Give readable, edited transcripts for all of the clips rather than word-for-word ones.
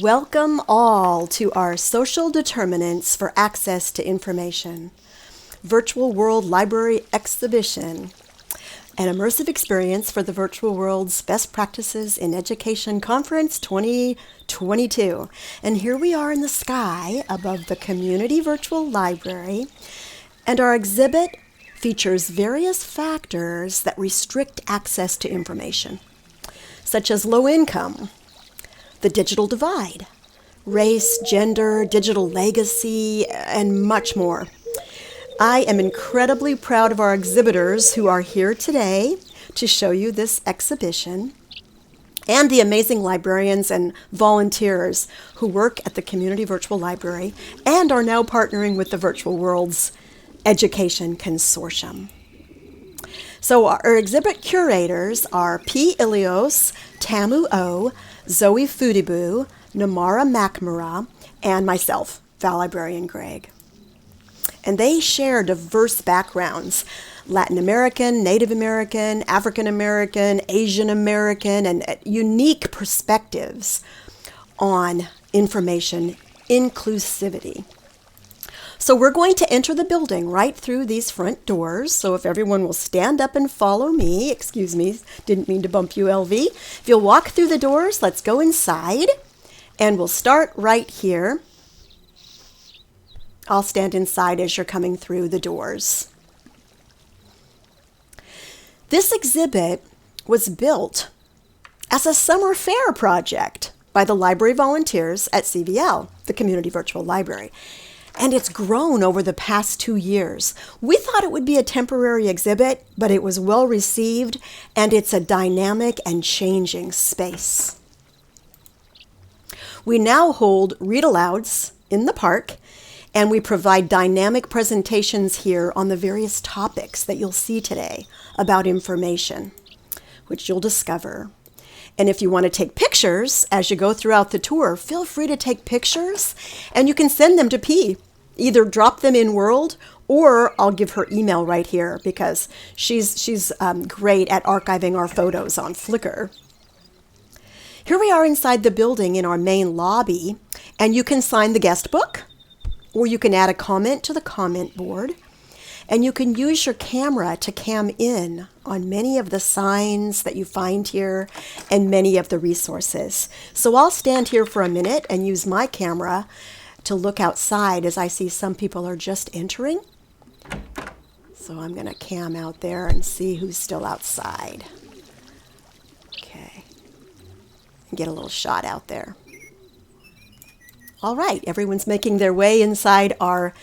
Welcome all to our Social Determinants for Access to Information Virtual World Library Exhibition, an immersive experience for the Virtual World's Best Practices in Education Conference 2022. And here we are in the sky above the Community Virtual Library, and our exhibit features various factors that restrict access to information, such as low income, the digital divide, race, gender, digital legacy, and much more. I am incredibly proud of our exhibitors who are here today to show you this exhibition, and the amazing librarians and volunteers who work at the Community Virtual Library and are now partnering with the Virtual World's Education Consortium. So our exhibit curators are P. Ilios, Tamu O, Zoe Fudibu, Namara McMurrah, and myself, Val Librarian Greg. And they share diverse backgrounds: Latin American, Native American, African American, Asian American, and unique perspectives on information inclusivity. So we're going to enter the building right through these front doors. So if everyone will stand up and follow me, excuse me, didn't mean to bump you, LV. If you'll walk through the doors, let's go inside, and we'll start right here. I'll stand inside as you're coming through the doors. This exhibit was built as a summer fair project by the library volunteers at CVL, the Community Virtual Library. And it's grown over the past 2 years. We thought it would be a temporary exhibit, but it was well received, and it's a dynamic and changing space. We now hold read-alouds in the park, and we provide dynamic presentations here on the various topics that you'll see today about information, which you'll discover. And if you want to take pictures as you go throughout the tour, feel free to take pictures, and you can send them to P. Either drop them in World, or I'll give her email right here because she's great at archiving our photos on Flickr. Here we are inside the building in our main lobby, and you can sign the guest book, or you can add a comment to the comment board. And you can use your camera to cam in on many of the signs that you find here and many of the resources. So I'll stand here for a minute and use my camera to look outside as I see some people are just entering. So I'm going to cam out there and see who's still outside. Okay. And get a little shot out there. All right, everyone's making their way inside our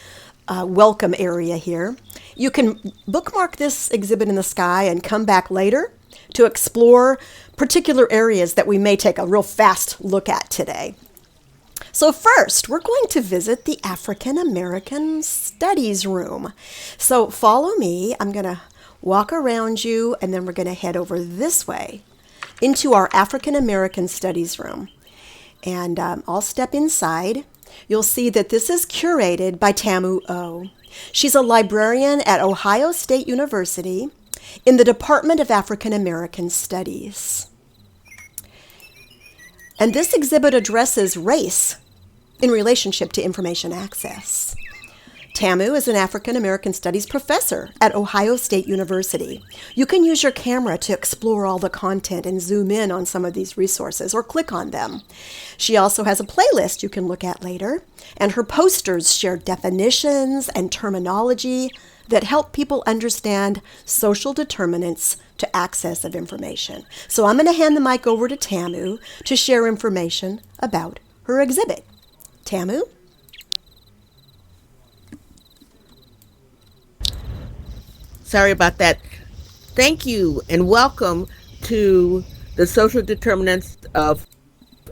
welcome area here. You can bookmark this exhibit in the sky and come back later to explore particular areas that we may take a real fast look at today. So first, we're going to visit the African American Studies Room. So follow me. I'm going to walk around you, and then we're going to head over this way into our African American Studies Room. And I'll step inside. You'll see that this is curated by Tamu O. She's a librarian at Ohio State University in the Department of African American Studies. And this exhibit addresses race in relationship to information access. Tamu is an African American Studies professor at Ohio State University. You can use your camera to explore all the content and zoom in on some of these resources or click on them. She also has a playlist you can look at later, and her posters share definitions and terminology that help people understand social determinants to access of information. So I'm going to hand the mic over to Tamu to share information about her exhibit. Tamu? Sorry about that. Thank you and welcome to the Social Determinants of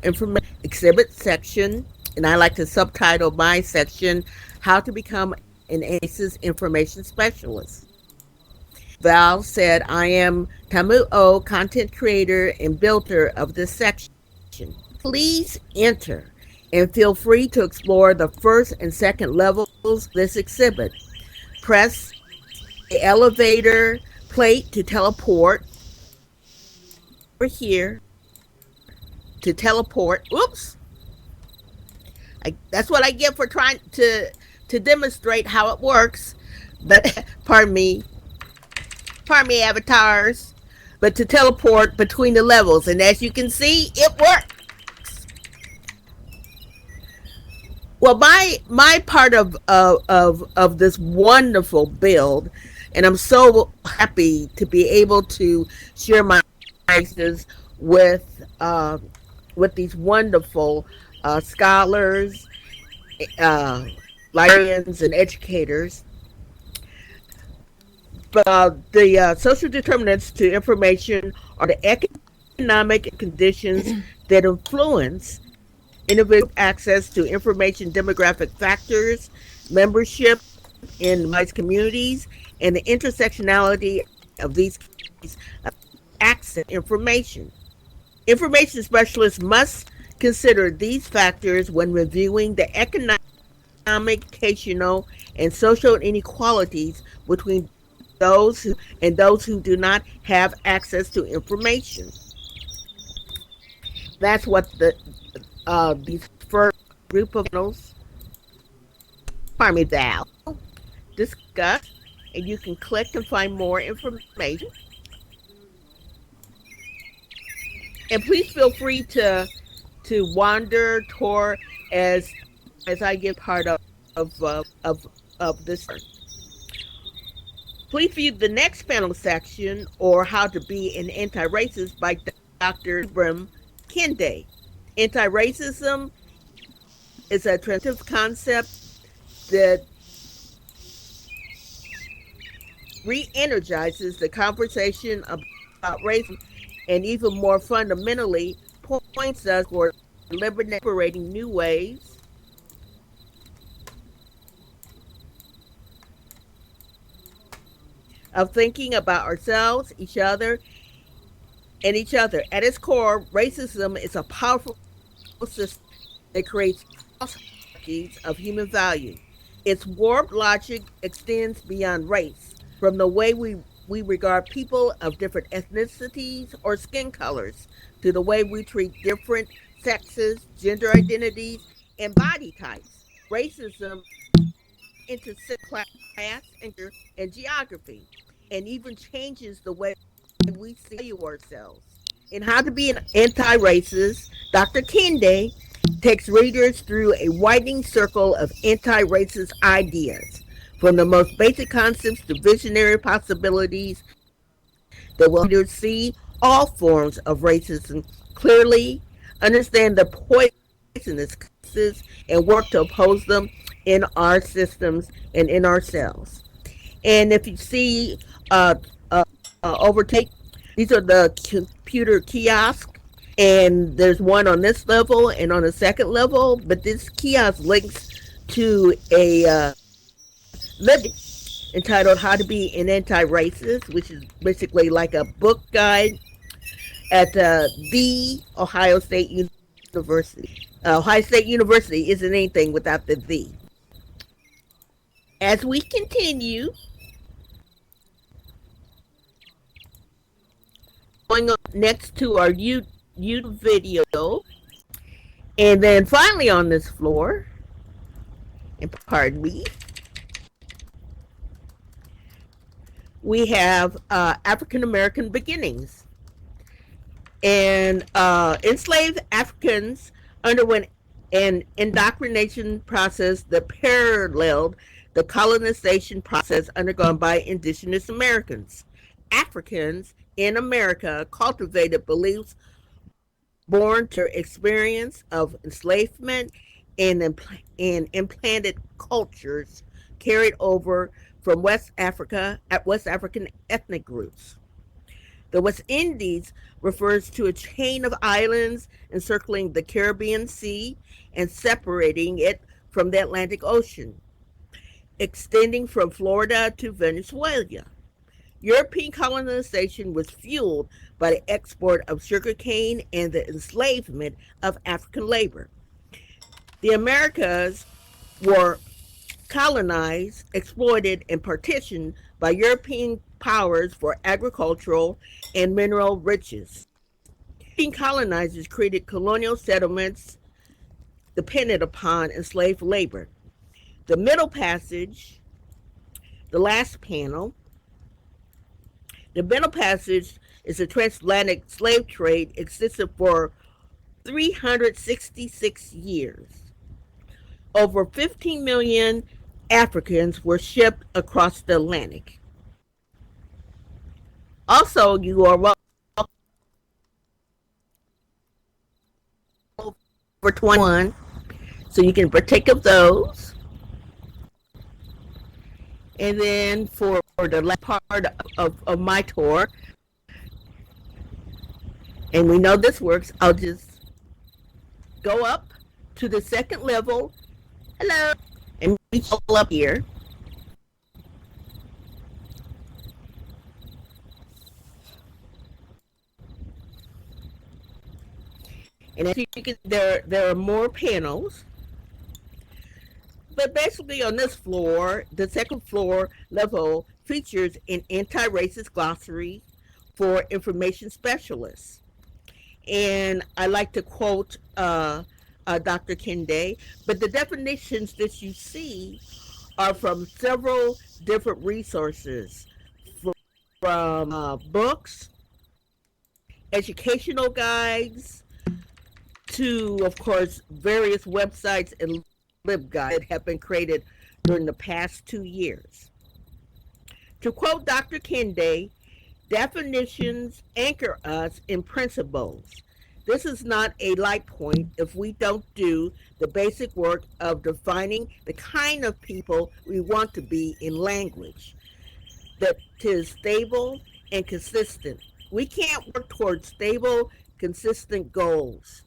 Information Exhibit section, and I like to subtitle my section, How to Become an ACES Information Specialist. Val said I am Tamu O, content creator and builder of this section. Please enter and feel free to explore the first and second levels of this exhibit. Press the elevator plate to teleport over here to teleport. Oops. That's what I get for trying to demonstrate how it works. But pardon me, avatars. But to teleport between the levels, and as you can see, it works. Well, my part of this wonderful build, and I'm so happy to be able to share my experiences with these wonderful scholars, uh, librarians, and educators. But the social determinants to information are the economic conditions that influence individual access to information, demographic factors, membership in marginalized communities, and the intersectionality of these access to information. Information specialists must consider these factors when reviewing the economic, educational, and social inequalities between those who do not have access to information. That's what these first group of panels, pardon me, Val, discuss, and you can click and find more information. And please feel free to wander, tour as I get part of this. Please view the next panel section, or How to Be an Anti-Racist by Dr. Ibram Kendi. Anti-racism is a transitive concept that re-energizes the conversation about racism, and even more fundamentally points us toward liberating new ways of thinking about ourselves, each other. At its core, racism is a powerful system that creates false hierarchies of human value. Its warped logic extends beyond race, from the way we regard people of different ethnicities or skin colors, to the way we treat different sexes, gender identities, and body types. Racism into class and geography, and even changes the way we see ourselves. In How to Be an Anti-Racist, Dr. Kendi takes readers through a widening circle of anti-racist ideas, from the most basic concepts to visionary possibilities that will readers see all forms of racism clearly, understand the poisonous causes, and work to oppose them in our systems and in ourselves. And if you see overtake, these are the computer kiosks, and there's one on this level and on the second level, but this kiosk links to a living entitled How to Be an Anti-Racist, which is basically like a book guide at the Ohio State University. Ohio State University isn't anything without the "the." As we continue, going on next to our YouTube video, and then finally on this floor, and pardon me, we have African American beginnings. And enslaved Africans underwent an indoctrination process that paralleled the colonization process undergone by indigenous Americans. Africans in America cultivated beliefs born to experience of enslavement and implanted cultures carried over from West African ethnic groups. The West Indies refers to a chain of islands encircling the Caribbean Sea and separating it from the Atlantic Ocean, extending from Florida to Venezuela. European colonization was fueled by the export of sugarcane and the enslavement of African labor. The Americas were colonized, exploited, and partitioned by European powers for agricultural and mineral riches. European colonizers created colonial settlements dependent upon enslaved labor. The Middle Passage, the last panel, the Middle Passage is a transatlantic slave trade existed for 366 years. Over 15 million Africans were shipped across the Atlantic. Also, you are welcome for 21, so you can partake of those. And then for the last part of my tour, and we know this works, I'll just go up to the second level. Hello. And reach all up here. And as you can, there are more panels. But basically on this floor, the second floor level features an anti-racist glossary for information specialists. And I like to quote Dr. Kende, but the definitions that you see are from several different resources, from books, educational guides, to, of course, various websites and libguides that have been created during the past 2 years. To quote Dr. Kende, definitions anchor us in principles. This is not a light point if we don't do the basic work of defining the kind of people we want to be in language that is stable and consistent. We can't work towards stable, consistent goals.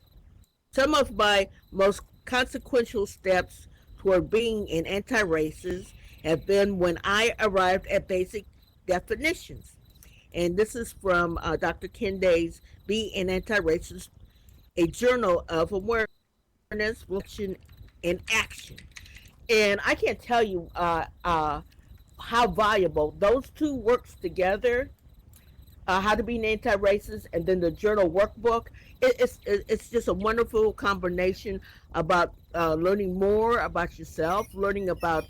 Some of my most consequential steps toward being an anti-racist have been when I arrived at basic definitions. And this is from Dr. Kende's Be an Anti-Racist, a journal of awareness, reflection, and action. And I can't tell you how valuable those two works together, how to be an anti-racist, and then the journal workbook. It's just a wonderful combination about learning more about yourself, learning about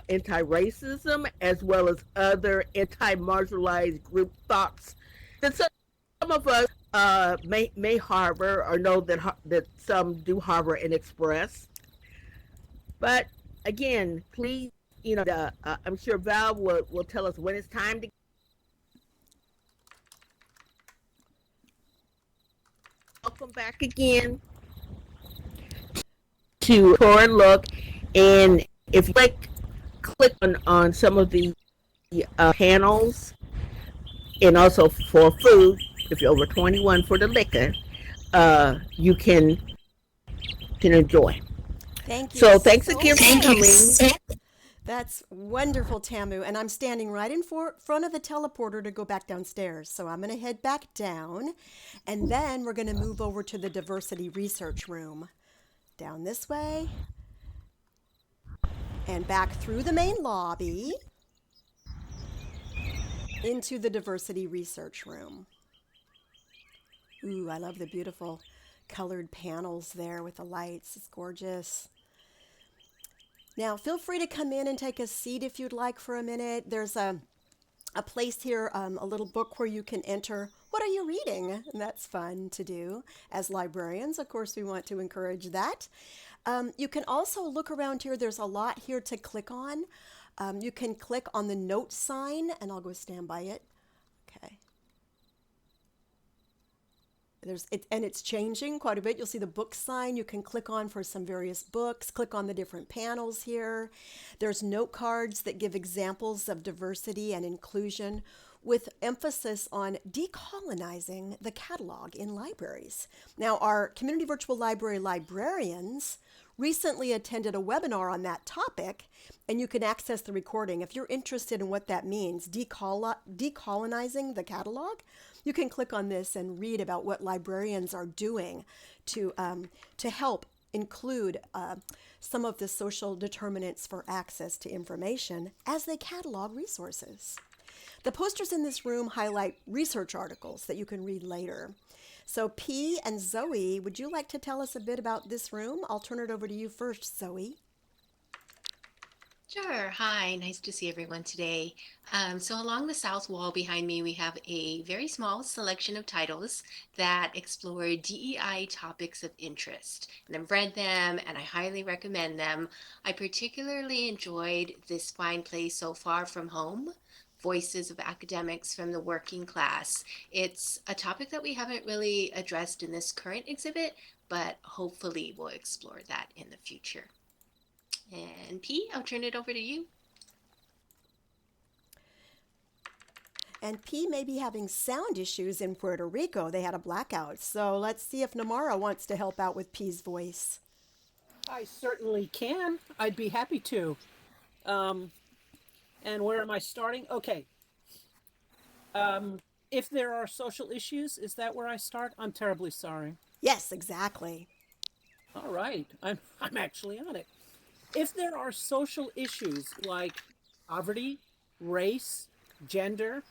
anti-racism, as well as other anti-marginalized group thoughts that some of us may harbor or know that some do harbor and express. But again, please, I'm sure Val will tell us when it's time to welcome back again to tour and look. And if you click on some of the panels, and also for food, if you're over 21 for the liquor, you can enjoy. Thank you So thanks so again for coming. That's wonderful, Tamu. And I'm standing right in front of the teleporter to go back downstairs. So I'm going to head back down. And then we're going to move over to the diversity research room. Down this way. And back through the main lobby. Into the diversity research room. Ooh, I love the beautiful colored panels there with the lights. It's gorgeous. Now, feel free to come in and take a seat if you'd like for a minute. There's a place here, a little book where you can enter, what are you reading? And that's fun to do. As librarians, of course, we want to encourage that. You can also look around here. There's a lot here to click on. You can click on the note sign, and I'll go stand by it. Okay. And it's changing quite a bit. You'll see the book sign you can click on for some various books. Click on the different panels here. There's note cards that give examples of diversity and inclusion with emphasis on decolonizing the catalog in libraries. Now, our Community Virtual Library librarians recently attended a webinar on that topic, and you can access the recording. If you're interested in what that means, decolonizing the catalog, you can click on this and read about what librarians are doing to help include some of the social determinants for access to information as they catalog resources. The posters in this room highlight research articles that you can read later. So P and Zoe, would you like to tell us a bit about this room? I'll turn it over to you first, Zoe. Sure. Hi, nice to see everyone today. So along the south wall behind me, we have a very small selection of titles that explore DEI topics of interest. And I've read them and I highly recommend them. I particularly enjoyed this fine place so far from home. Voices of Academics from the Working Class. It's a topic that we haven't really addressed in this current exhibit, but hopefully we'll explore that in the future. And P, I'll turn it over to you. And P may be having sound issues in Puerto Rico. They had a blackout. So let's see if Namara wants to help out with P's voice. I certainly can. I'd be happy to. And where am I starting? Okay. If there are social issues, is that where I start? I'm terribly sorry. Yes, exactly. All right. I'm actually on it. If there are social issues like poverty, race, gender,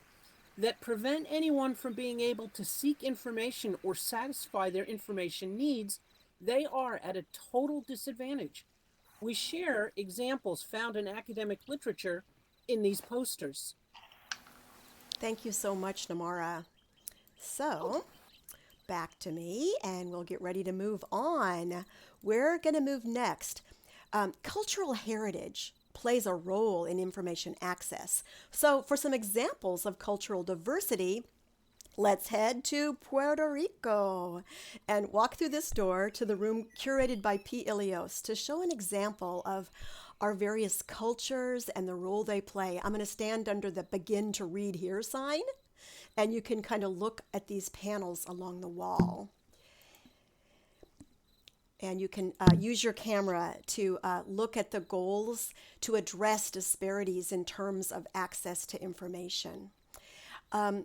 that prevent anyone from being able to seek information or satisfy their information needs, they are at a total disadvantage. We share examples found in academic literature in these posters. Thank you so much, Namara. So, back to me, and we'll get ready to move on. We're going to move next. Cultural heritage plays a role in information access. So, for some examples of cultural diversity, let's head to Puerto Rico and walk through this door to the room curated by P. Ilios to show an example of our various cultures and the role they play. I'm going to stand under the begin to read here sign, and you can kind of look at these panels along the wall. And you can use your camera to look at the goals to address disparities in terms of access to information.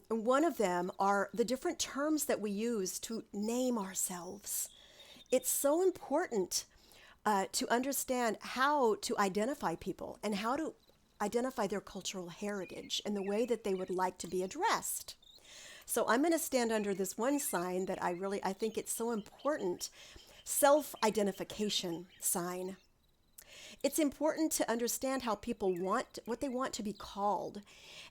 One of them are the different terms that we use to name ourselves. It's so important to understand how to identify people and how to identify their cultural heritage and the way that they would like to be addressed. So I'm going to stand under this one sign that I think it's so important. Self-identification sign. It's important to understand how people want what they want to be called.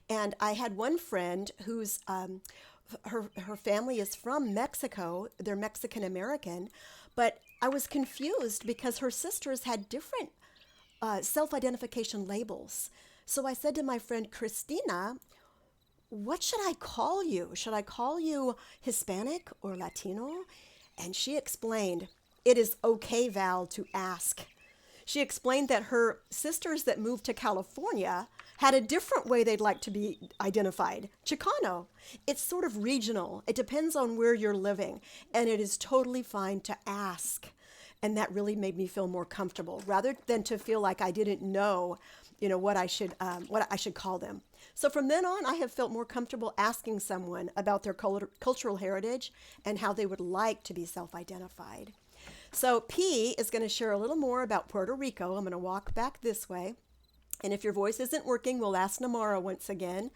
And I had one friend whose her family is from Mexico. They're Mexican American, but I was confused because her sisters had different self-identification labels. So I said to my friend Christina, what should I call you? Should I call you Hispanic or Latino? And she explained, it is okay, Val, to ask. She explained that her sisters that moved to California had a different way they'd like to be identified, Chicano. It's sort of regional. It depends on where you're living, and it is totally fine to ask. And that really made me feel more comfortable, rather than to feel like I didn't know, what I should call them. So from then on, I have felt more comfortable asking someone about their cultural heritage and how they would like to be self-identified. So P is going to share a little more about Puerto Rico. I'm going to walk back this way. And if your voice isn't working, we'll ask Namara once again.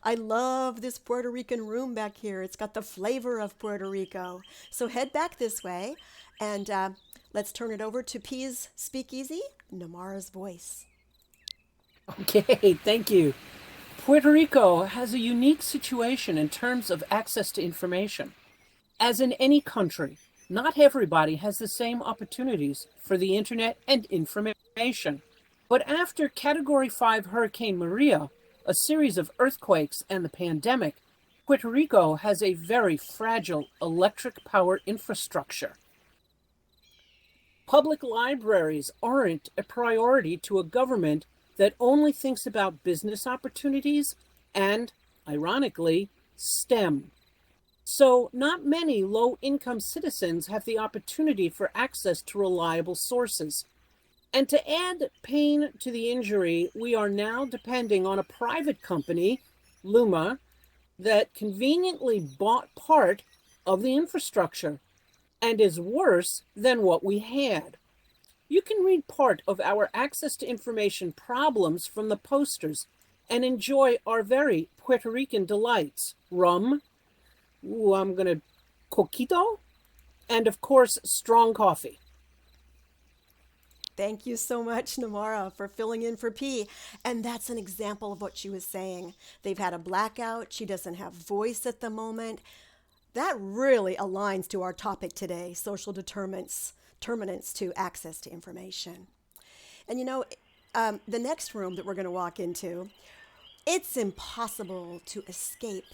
I love this Puerto Rican room back here. It's got the flavor of Puerto Rico. So head back this way, and let's turn it over to P's Speakeasy, Namara's voice. Okay, thank you. Puerto Rico has a unique situation in terms of access to information. As in any country, not everybody has the same opportunities for the internet and information. But after Category 5 Hurricane Maria, a series of earthquakes, and the pandemic, Puerto Rico has a very fragile electric power infrastructure. Public libraries aren't a priority to a government that only thinks about business opportunities and, ironically, STEM. So, not many low income citizens have the opportunity for access to reliable sources. And to add pain to the injury, we are now depending on a private company, Luma, that conveniently bought part of the infrastructure and is worse than what we had. You can read part of our access to information problems from the posters and enjoy our very Puerto Rican delights rum, I'm going to coquito, and of course, strong coffee. Thank you so much, Namara, for filling in for P. And that's an example of what she was saying. They've had a blackout. She doesn't have voice at the moment. That really aligns to our topic today, social determinants to access to information. And the next room that we're going to walk into, it's impossible to escape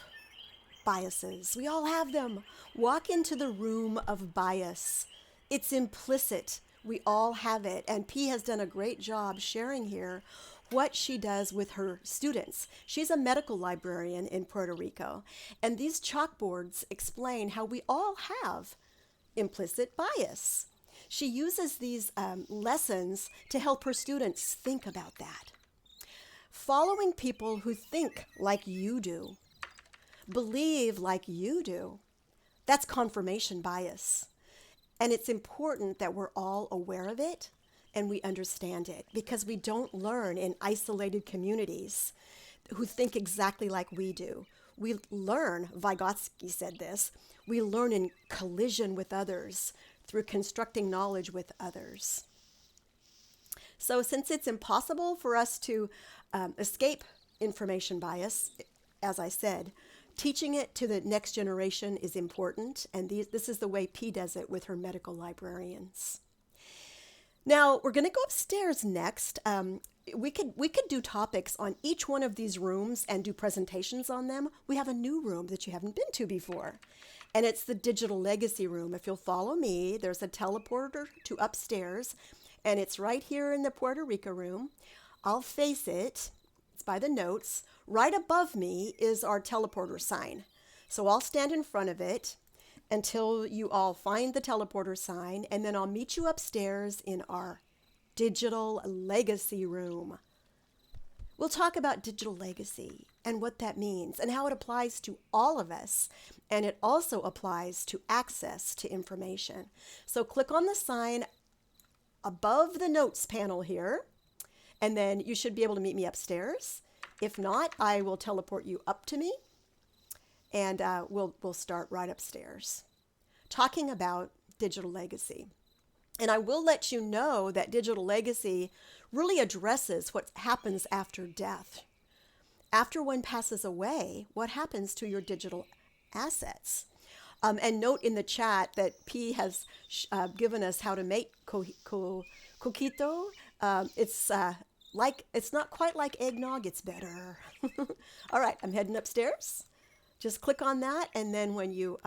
biases. We all have them. Walk into the room of bias. It's implicit. We all have it. And P has done a great job sharing here what she does with her students. She's a medical librarian in Puerto Rico. And these chalkboards explain how we all have implicit bias. She uses these lessons to help her students think about that. Following people who think like you do, believe like you do, that's confirmation bias. And it's important that we're all aware of it and we understand it, because we don't learn in isolated communities who think exactly like we do. We learn, Vygotsky said this, we learn in collision with others through constructing knowledge with others. So since it's impossible for us to escape information bias, as I said, teaching it to the next generation is important, and this is the way P does it with her medical librarians. Now, we're going to go upstairs next. We could do topics on each one of these rooms and do presentations on them. We have a new room that you haven't been to before, and it's the digital legacy room. If you'll follow me, there's a teleporter to upstairs, and it's right here in the Puerto Rico room. I'll face it. It's by the notes. Right above me is our teleporter sign. So I'll stand in front of it until you all find the teleporter sign, and then I'll meet you upstairs in our digital legacy room. We'll talk about digital legacy and what that means and how it applies to all of us, and it also applies to access to information. So click on the sign above the notes panel here, and then you should be able to meet me upstairs. If not, I will teleport you up to me, and we'll start right upstairs talking about digital legacy. And I will let you know that digital legacy really addresses what happens after death. After one passes away, what happens to your digital assets? And note in the chat that P has given us how to make coquito. It's not quite like eggnog, it's better. All right, I'm heading upstairs. Just click on that, and then when you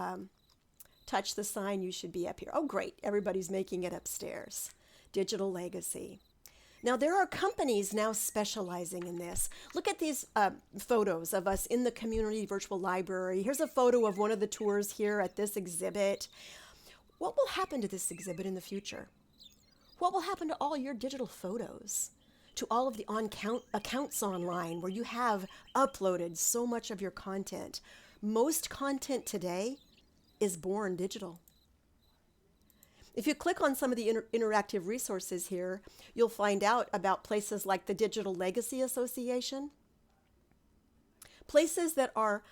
touch the sign, you should be up here. Oh, great, everybody's making it upstairs. Digital legacy. Now, there are companies now specializing in this. Look at these photos of us in the community virtual library. Here's a photo of one of the tours here at this exhibit. What will happen to this exhibit in the future? What will happen to all your digital photos? To all of the accounts online where you have uploaded so much of your content? Most content today is born digital. If you click on some of the interactive resources here, you'll find out about places like the Digital Legacy Association, places that are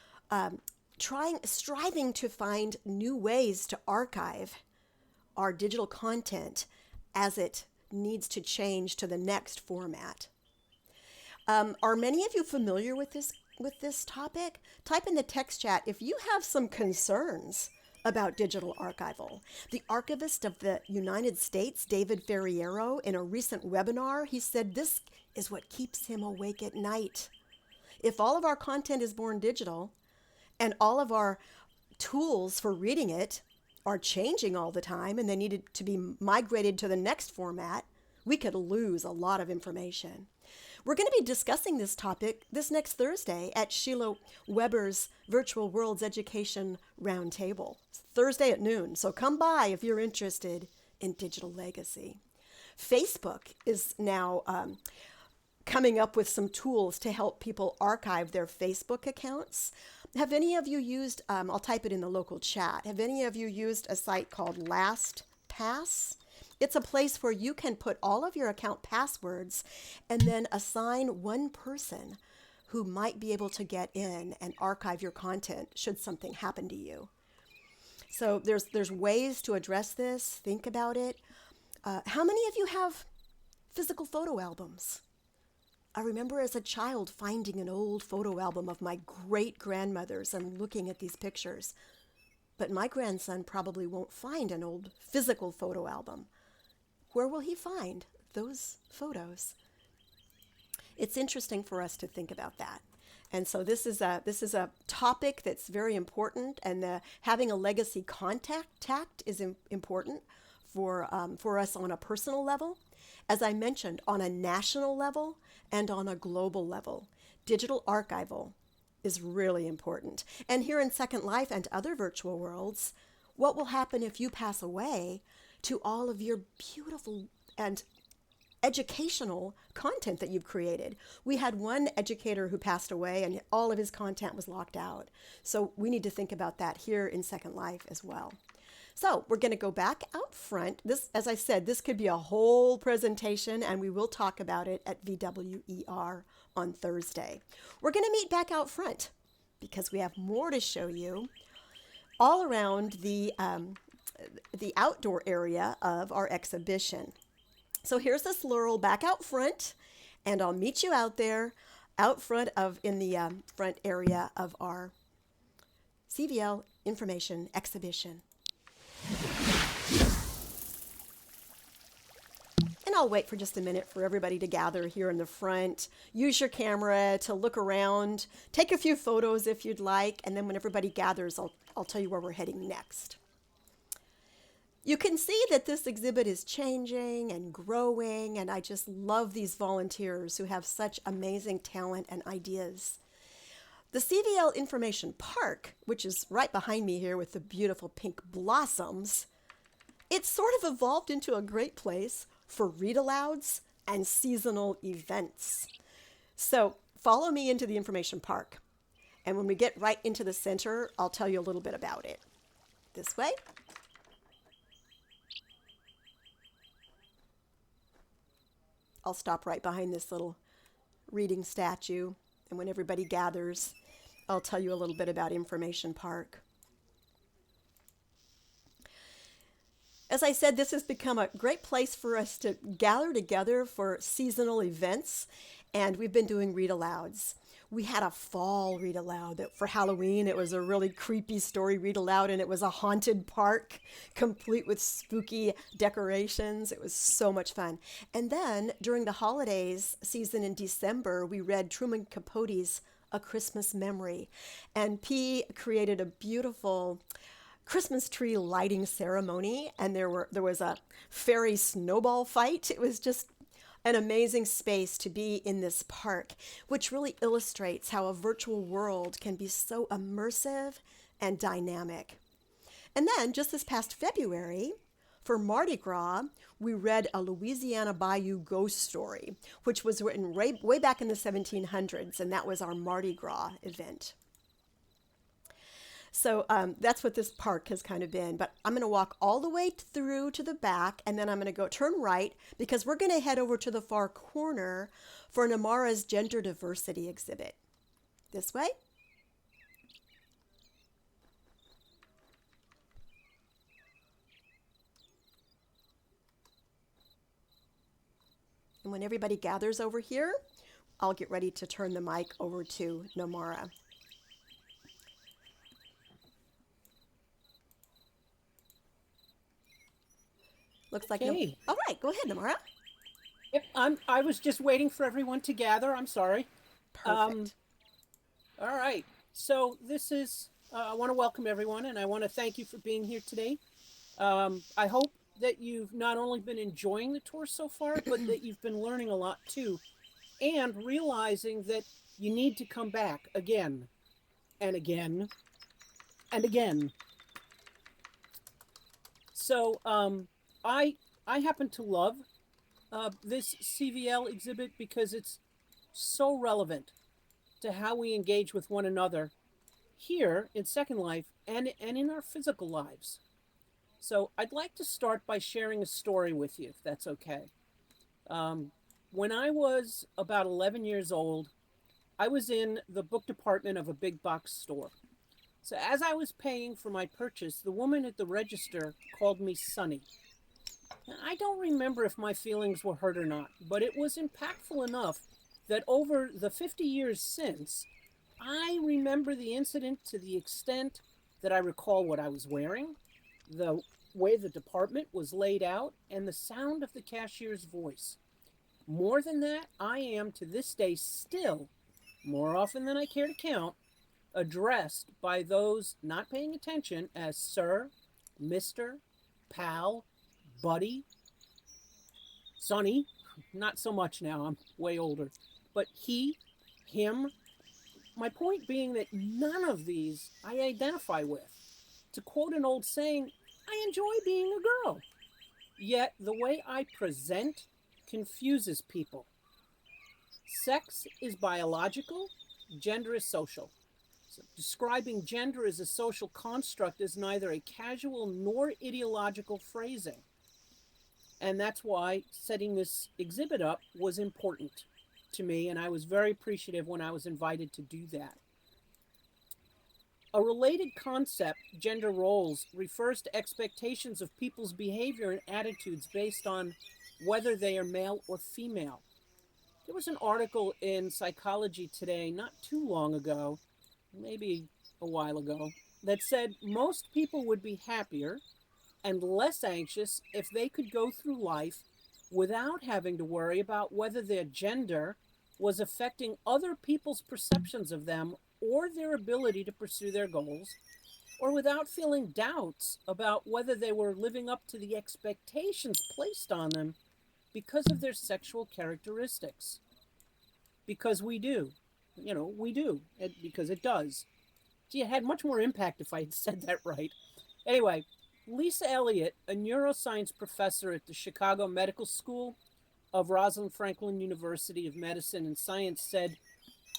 striving to find new ways to archive our digital content as it needs to change to the next format. Are many of you familiar with this topic? Type in the text chat if you have some concerns about digital archival. The archivist of the United States, David Ferriero, in a recent webinar, he said this is what keeps him awake at night. If all of our content is born digital and all of our tools for reading it are changing all the time and they needed to be migrated to the next format, we could lose a lot of information. We're going to be discussing this topic this next Thursday at Sheila Weber's Virtual Worlds Education Roundtable. It's Thursday at noon, so come by if you're interested in digital legacy. Facebook is now coming up with some tools to help people archive their Facebook accounts. Have any of you used, I'll type it in the local chat, have any of you used a site called LastPass? It's a place where you can put all of your account passwords and then assign one person who might be able to get in and archive your content should something happen to you. So there's ways to address this. Think about it. How many of you have physical photo albums? I remember as a child finding an old photo album of my great-grandmother's and looking at these pictures. But my grandson probably won't find an old physical photo album. Where will he find those photos? It's interesting for us to think about that. And so this is a topic that's very important, and having a legacy contact is important for us on a personal level. As I mentioned, on a national level and on a global level, digital archival is really important. And here in Second Life and other virtual worlds, what will happen if you pass away to all of your beautiful and educational content that you've created? We had one educator who passed away and all of his content was locked out. So we need to think about that here in Second Life as well. So we're going to go back out front. This, as I said, this could be a whole presentation, and we will talk about it at VWER on Thursday. We're going to meet back out front because we have more to show you all around the outdoor area of our exhibition. So here's this Laurel back out front, and I'll meet you out there, out front in the front area of our CVL Information Exhibition. And I'll wait for just a minute for everybody to gather here in the front. Use your camera to look around. Take a few photos if you'd like. And then when everybody gathers, I'll tell you where we're heading next. You can see that this exhibit is changing and growing. And I just love these volunteers who have such amazing talent and ideas. The CVL Information Park, which is right behind me here with the beautiful pink blossoms, it's sort of evolved into a great place for read-alouds and seasonal events. So follow me into the Information Park. And when we get right into the center, I'll tell you a little bit about it. This way. I'll stop right behind this little reading statue. And when everybody gathers, I'll tell you a little bit about Information Park. As I said, this has become a great place for us to gather together for seasonal events, and we've been doing read-alouds. We had a fall read-aloud that for Halloween. It was a really creepy story read-aloud, and it was a haunted park complete with spooky decorations. It was so much fun. And then during the holidays season in December, we read Truman Capote's A Christmas Memory, and P created a beautiful Christmas tree lighting ceremony, and there was a fairy snowball fight. It was just an amazing space to be in this park, which really illustrates how a virtual world can be so immersive and dynamic. And then just this past February, for Mardi Gras, we read a Louisiana Bayou ghost story, which was written way back in the 1700s, and that was our Mardi Gras event. So that's what this park has kind of been. But I'm going to walk all the way through to the back, and then I'm going to go turn right because we're going to head over to the far corner for Namara's gender diversity exhibit. This way. And when everybody gathers over here, I'll get ready to turn the mic over to Namara. Looks like Okay. All right, go ahead, Namara. Yep, I was just waiting for everyone to gather. I'm sorry. Perfect. All right. So this is, I want to welcome everyone, and I want to thank you for being here today. I hope that you've not only been enjoying the tour so far, but that you've been learning a lot too. and realizing that you need to come back again and again and again. So I happen to love this CVL exhibit because it's so relevant to how we engage with one another here in Second Life and in our physical lives. So I'd like to start by sharing a story with you, if that's okay. When I was about 11 years old, I was in the book department of a big box store. So as I was paying for my purchase, the woman at the register called me Sonny. Now, I don't remember if my feelings were hurt or not, but it was impactful enough that over the 50 years since, I remember the incident to the extent that I recall what I was wearing, the way the department was laid out, and the sound of the cashier's voice. More than that, I am to this day still, more often than I care to count, addressed by those not paying attention as Sir, Mr., Pal, Buddy, Sonny. Not so much now, I'm way older. But he, him. My point being that none of these I identify with. To quote an old saying, I enjoy being a girl. Yet the way I present confuses people. Sex is biological, gender is social. So describing gender as a social construct is neither a casual nor ideological phrasing. And that's why setting this exhibit up was important to me, and I was very appreciative when I was invited to do that. A related concept, gender roles, refers to expectations of people's behavior and attitudes based on whether they are male or female. There was an article in Psychology Today not too long ago, maybe a while ago, that said most people would be happier and less anxious if they could go through life without having to worry about whether their gender was affecting other people's perceptions of them or their ability to pursue their goals, or without feeling doubts about whether they were living up to the expectations placed on them because of their sexual characteristics. Because we do. We do. Because it does. Gee, it had much more impact if I had said that right. Anyway, Lisa Elliott, a neuroscience professor at the Chicago Medical School of Rosalind Franklin University of Medicine and Science, said,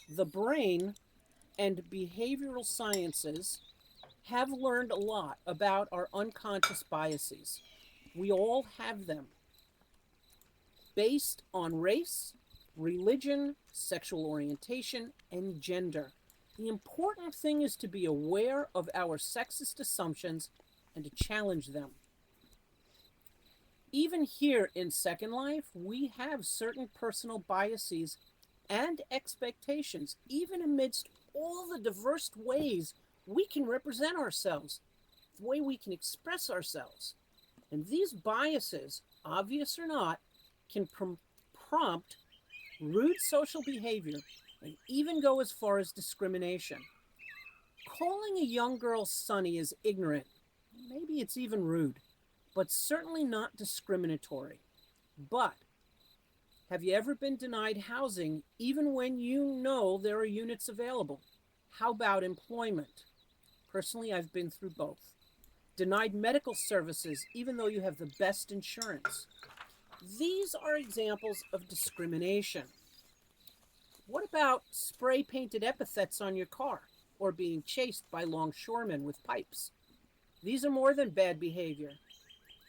the brain and behavioral sciences have learned a lot about our unconscious biases. We all have them. Based on race, religion, sexual orientation, and gender. The important thing is to be aware of our sexist assumptions and to challenge them. Even here in Second Life, we have certain personal biases and expectations, even amidst all the diverse ways we can represent ourselves, the way we can express ourselves. And these biases, obvious or not, can prompt rude social behavior and even go as far as discrimination. Calling a young girl Sonny is ignorant. Maybe it's even rude, but certainly not discriminatory. But have you ever been denied housing even when you know there are units available? How about employment? Personally, I've been through both. Denied medical services even though you have the best insurance. These are examples of discrimination. What about spray-painted epithets on your car or being chased by longshoremen with pipes? These are more than bad behavior,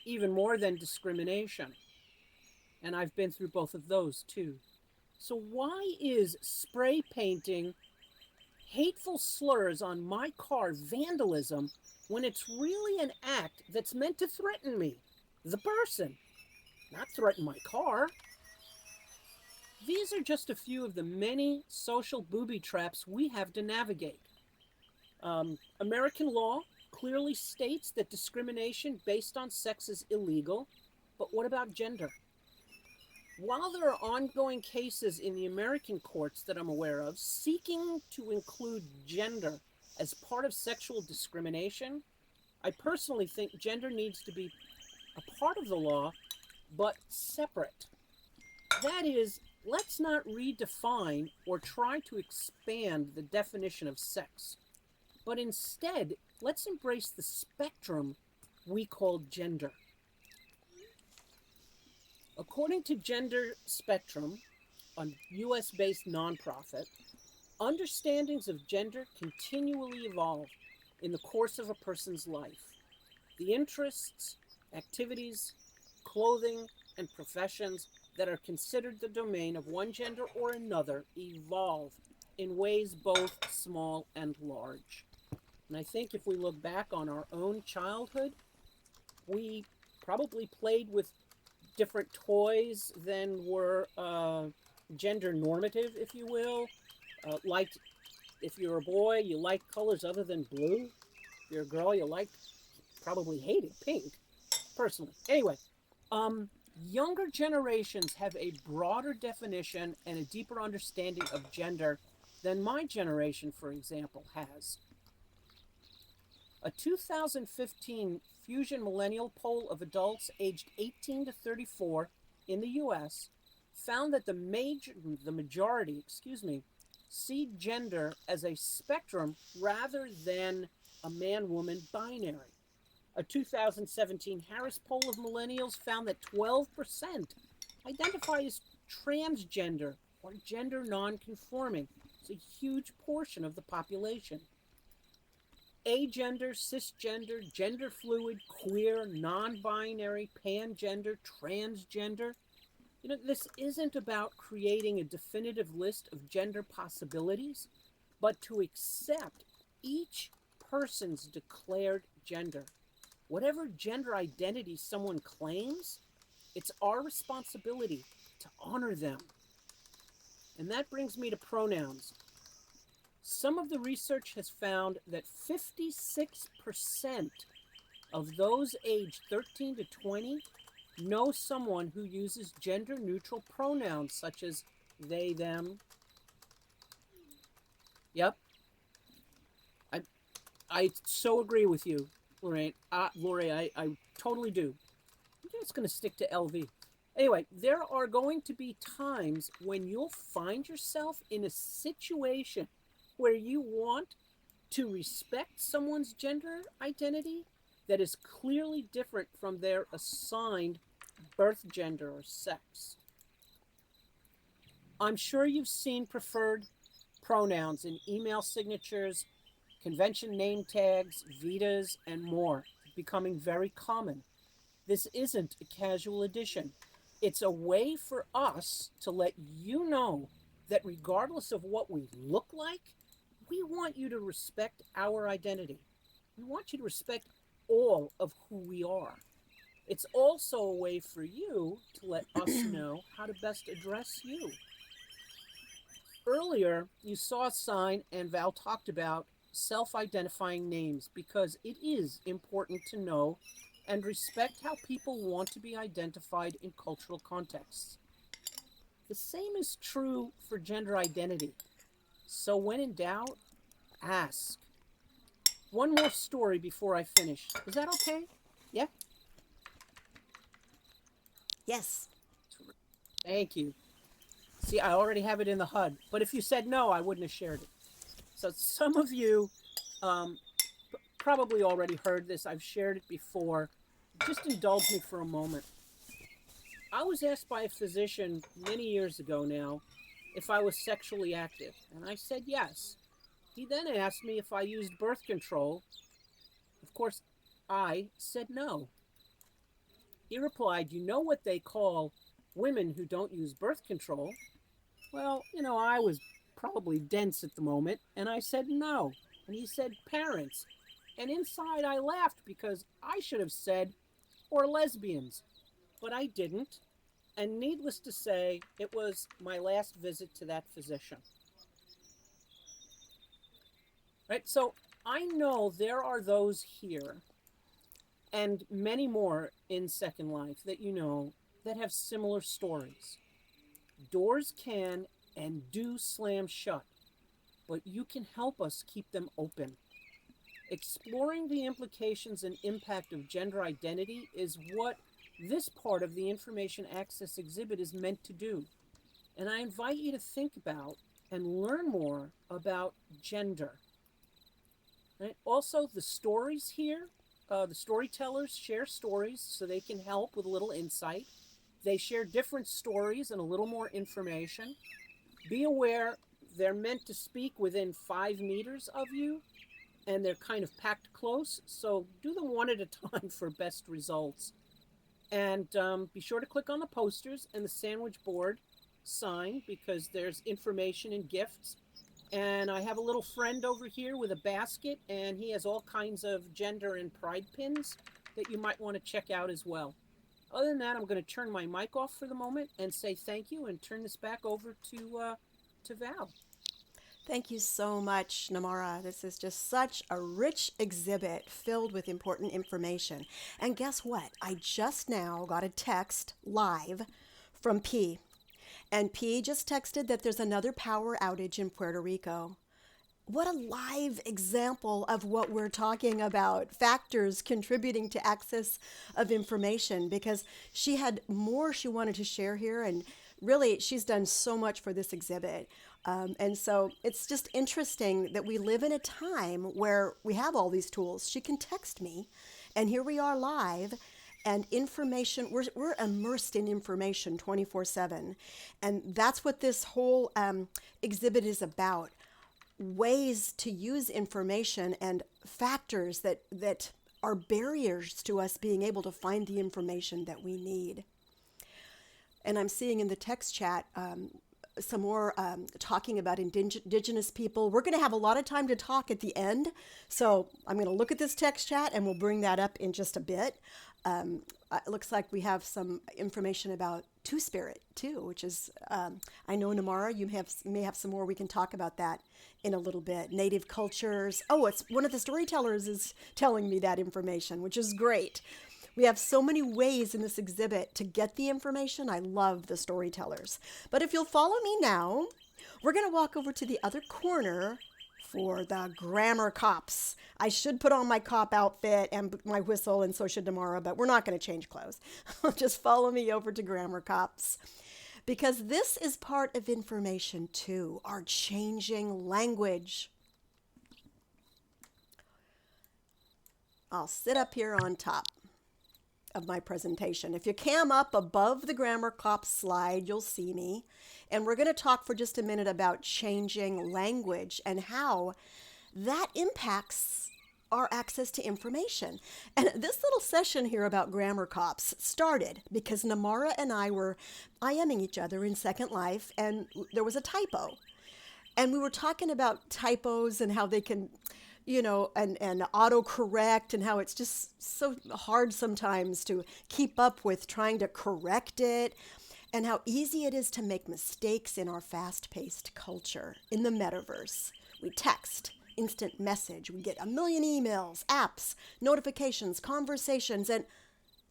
even more than discrimination. And I've been through both of those too. So why is spray painting hateful slurs on my car vandalism when it's really an act that's meant to threaten me, the person, not threaten my car? These are just a few of the many social booby traps we have to navigate. American law clearly states that discrimination based on sex is illegal, but what about gender? While there are ongoing cases in the American courts that I'm aware of seeking to include gender as part of sexual discrimination, I personally think gender needs to be a part of the law, but separate. That is, let's not redefine or try to expand the definition of sex, but instead, let's embrace the spectrum we call gender. According to Gender Spectrum, a US based nonprofit, understandings of gender continually evolve in the course of a person's life. The interests, activities, clothing, and professions that are considered the domain of one gender or another evolve in ways both small and large. And I think if we look back on our own childhood, we probably played with different toys than were gender normative, if you will. Like if you're a boy, you like colors other than blue. If you're a girl, you probably hated pink, personally. Anyway, younger generations have a broader definition and a deeper understanding of gender than my generation, for example, has. A 2015 Fusion Millennial poll of adults aged 18 to 34 in the US found that the majority, see gender as a spectrum rather than a man-woman binary. A 2017 Harris poll of millennials found that 12% identify as transgender or gender non-conforming. It's a huge portion of the population. Agender, cisgender, gender fluid, queer, non-binary, pangender, transgender. This isn't about creating a definitive list of gender possibilities, but to accept each person's declared gender. Whatever gender identity someone claims, it's our responsibility to honor them. And that brings me to pronouns. Some of the research has found that 56% of those aged 13 to 20 know someone who uses gender-neutral pronouns such as they, them. Yep. I so agree with you, Lori. I totally do. I'm just going to stick to LV. Anyway, there are going to be times when you'll find yourself in a situation where you want to respect someone's gender identity that is clearly different from their assigned birth gender or sex. I'm sure you've seen preferred pronouns in email signatures, convention name tags, vitas, and more, becoming very common. This isn't a casual addition. It's a way for us to let you know that regardless of what we look like, we want you to respect our identity. We want you to respect all of who we are. It's also a way for you to let us know how to best address you. Earlier, you saw a sign and Val talked about self-identifying names because it is important to know and respect how people want to be identified in cultural contexts. The same is true for gender identity. So when in doubt, ask. One more story before I finish. Is that okay? Yeah? Yes. Thank you. See, I already have it in the HUD. But if you said no, I wouldn't have shared it. So some of you probably already heard this. I've shared it before. Just indulge me for a moment. I was asked by a physician many years ago now if I was sexually active, and I said yes. He then asked me if I used birth control. Of course, I said no. He replied, "You know what they call women who don't use birth control?" Well, I was probably dense at the moment, and I said no. And he said, "Parents." And inside I laughed because I should have said, "or lesbians." But I didn't. And needless to say, it was my last visit to that physician. Right? So I know there are those here and many more in Second Life that you know that have similar stories. Doors can and do slam shut, but you can help us keep them open. Exploring the implications and impact of gender identity is what this part of the Information Access Exhibit is meant to do. And I invite you to think about and learn more about gender. Right? Also, the stories here, the storytellers share stories so they can help with a little insight. They share different stories and a little more information. Be aware they're meant to speak within 5 meters of you, and they're kind of packed close, so do them one at a time for best results. And be sure to click on the posters and the sandwich board sign because there's information and gifts. And I have a little friend over here with a basket, and he has all kinds of gender and pride pins that you might want to check out as well. Other than that, I'm going to turn my mic off for the moment and say thank you and turn this back over to Val. Thank you so much, Namara. This is just such a rich exhibit filled with important information. And guess what? I just now got a text live from P. And P just texted that there's another power outage in Puerto Rico. What a live example of what we're talking about, factors contributing to access of information, because she had more she wanted to share here, and really she's done so much for this exhibit. And so it's just interesting that we live in a time where we have all these tools. She can text me, and here we are live. And information, we're immersed in information 24/7. And that's what this whole exhibit is about. Ways to use information and factors that are barriers to us being able to find the information that we need. And I'm seeing in the text chat some more talking about indigenous people. We're going to have a lot of time to talk at the end. So I'm going to look at this text chat and we'll bring that up in just a bit. It looks like we have some information about Two-Spirit too, which is, I know Namara, you may have some more. We can talk about that in a little bit. Native cultures. Oh, it's one of the storytellers is telling me that information, which is great. We have so many ways in this exhibit to get the information. I love the storytellers. But if you'll follow me now, we're going to walk over to the other corner for the grammar cops. I should put on my cop outfit and my whistle, and so should Namara, but we're not going to change clothes. Just follow me over to grammar cops, because this is part of information too, our changing language. I'll sit up here on top of my presentation. If you cam up above the grammar cops slide, you'll see me. And we're going to talk for just a minute about changing language and how that impacts our access to information. And this little session here about grammar cops started because Namara and I were IMing each other in Second Life, and there was a typo. And we were talking about typos and how they can, and autocorrect, and how it's just so hard sometimes to keep up with trying to correct it, and how easy it is to make mistakes in our fast-paced culture in the metaverse. We text, instant message, we get a million emails, apps, notifications, conversations, and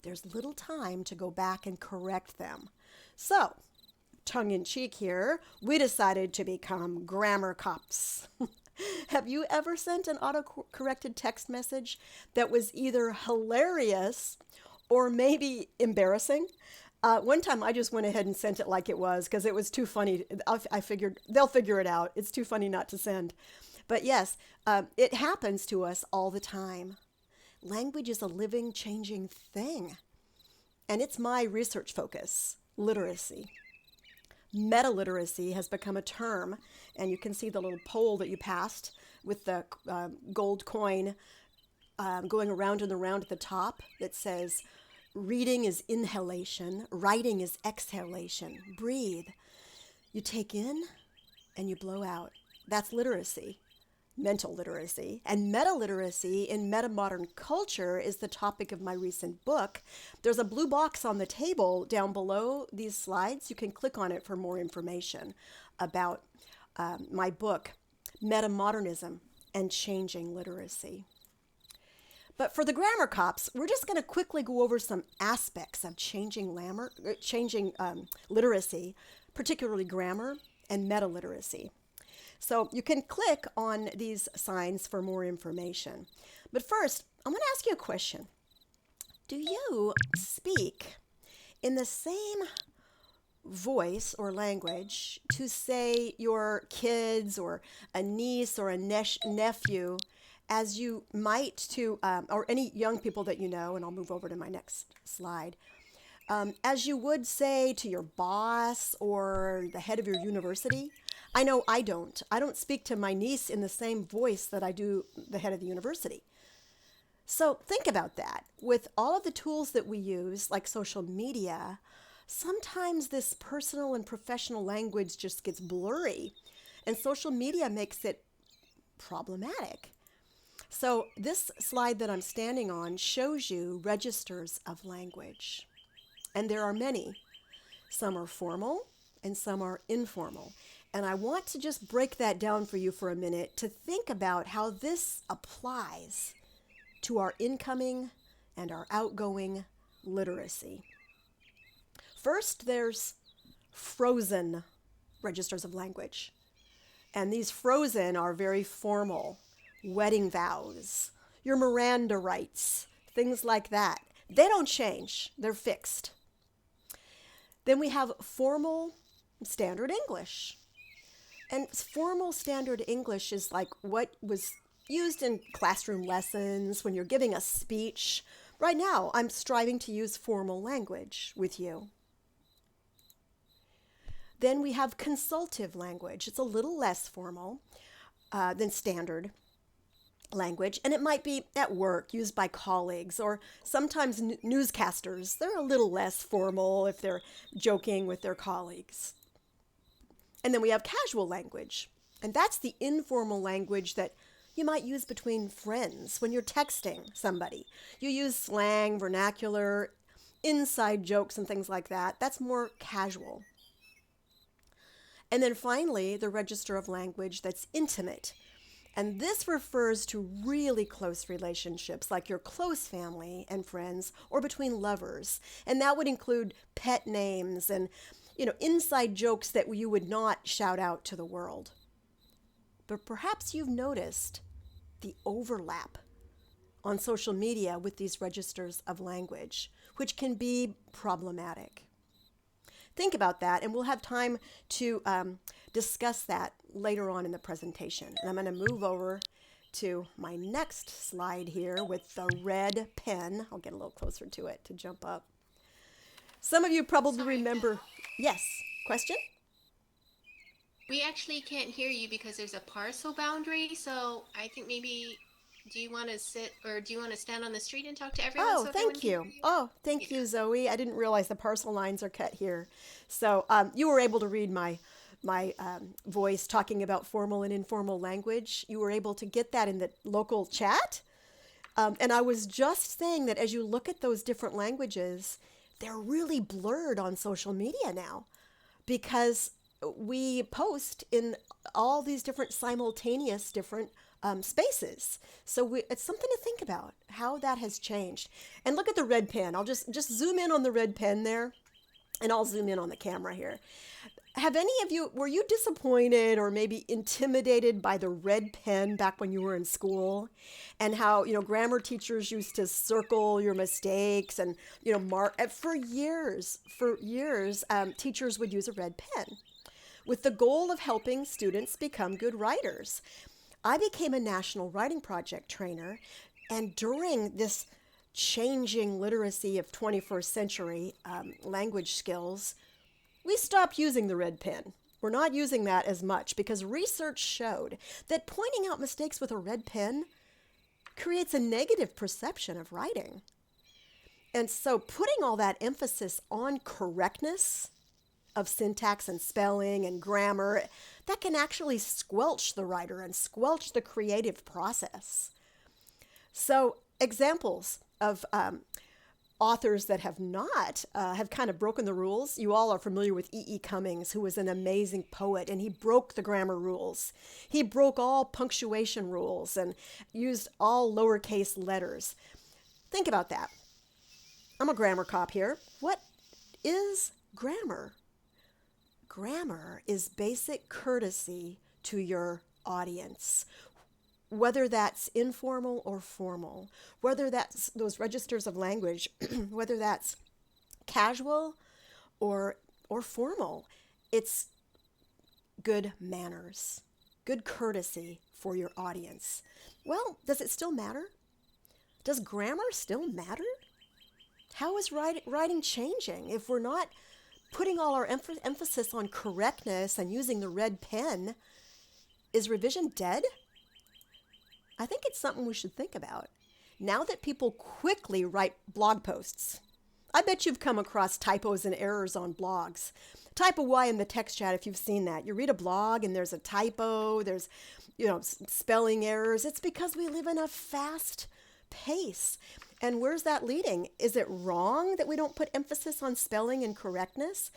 there's little time to go back and correct them. So, tongue-in-cheek here, we decided to become grammar cops. Have you ever sent an auto-corrected text message that was either hilarious or maybe embarrassing? One time I just went ahead and sent it like it was because it was too funny. I figured they'll figure it out. It's too funny not to send. But yes, it happens to us all the time. Language is a living, changing thing. And it's my research focus, literacy. Meta-literacy has become a term, and you can see the little poll that you passed with the gold coin going around and around at the top that says, reading is inhalation, writing is exhalation. Breathe. You take in and you blow out. That's literacy. Mental literacy. And meta-literacy in meta-modern culture is the topic of my recent book. There's a blue box on the table down below these slides. You can click on it for more information about my book, Meta-Modernism and Changing Literacy. But for the grammar cops, we're just going to quickly go over some aspects of changing literacy, particularly grammar and meta-literacy. So you can click on these signs for more information. But first, I'm going to ask you a question. Do you speak in the same voice or language to, say, your kids or a niece or a nephew, as you might to, or any young people that you know, and I'll move over to my next slide, as you would say to your boss or the head of your university. I know I don't. I don't speak to my niece in the same voice that I do the head of the university. So think about that. With all of the tools that we use, like social media, sometimes this personal and professional language just gets blurry, and social media makes it problematic. So this slide that I'm standing on shows you registers of language. And there are many. Some are formal and some are informal. And I want to just break that down for you for a minute to think about how this applies to our incoming and our outgoing literacy. First, there's frozen registers of language. And these frozen are very formal. Wedding vows, your Miranda rights, things like that. They don't change. They're fixed. Then we have formal standard English. And formal standard English is like what was used in classroom lessons when you're giving a speech. Right now, I'm striving to use formal language with you. Then we have consultative language. It's a little less formal than standard language, and it might be at work, used by colleagues, or sometimes newscasters. They're a little less formal if they're joking with their colleagues. And then we have casual language, and that's the informal language that you might use between friends when you're texting somebody. You use slang, vernacular, inside jokes, and things like that. That's more casual. And then finally, the register of language that's intimate. And this refers to really close relationships, like your close family and friends, or between lovers. And that would include pet names and, inside jokes that you would not shout out to the world. But perhaps you've noticed the overlap on social media with these registers of language, which can be problematic. Think about that, and we'll have time to discuss that later on in the presentation. And I'm going to move over to my next slide here with the red pen. I'll get a little closer to it to jump up. Some of you probably remember. Yes, question? We actually can't hear you because there's a parcel boundary. So I think maybe, do you want to sit or do you want to stand on the street and talk to everyone? Oh, so everyone thank can you. hear you? Oh, thank you, Zoe. I didn't realize the parcel lines are cut here. So you were able to read my voice talking about formal and informal language. You were able to get that in the local chat. And I was just saying that as you look at those different languages, they're really blurred on social media now because we post in all these different simultaneous different spaces. So it's something to think about how that has changed. And look at the red pen. I'll just zoom in on the red pen there, and I'll zoom in on the camera here. Have any of you, were you disappointed or maybe intimidated by the red pen back when you were in school? And how, grammar teachers used to circle your mistakes and, mark. For years, teachers would use a red pen with the goal of helping students become good writers. I became a National Writing Project trainer, and during this changing literacy of 21st century language skills, we stopped using the red pen. We're not using that as much because research showed that pointing out mistakes with a red pen creates a negative perception of writing. And so putting all that emphasis on correctness of syntax and spelling and grammar, that can actually squelch the writer and squelch the creative process. So examples of authors that have not, have kind of broken the rules. You all are familiar with E.E. Cummings, who was an amazing poet, and he broke the grammar rules. He broke all punctuation rules and used all lowercase letters. Think about that. I'm a grammar cop here. What is grammar? Grammar is basic courtesy to your audience, whether that's informal or formal, whether that's those registers of language, whether that's casual or or formal. It's good manners, good courtesy for your audience. Well, does it still matter? Does grammar still matter? How is writing changing? If we're not putting all our emphasis on correctness and using the red pen, is revision dead? I think it's something we should think about. Now that people quickly write blog posts, I bet you've come across typos and errors on blogs. Type a Y in the text chat if you've seen that. You read a blog and there's a typo, there's spelling errors. It's because we live in a fast pace. And where's that leading? Is it wrong that we don't put emphasis on spelling and correctness?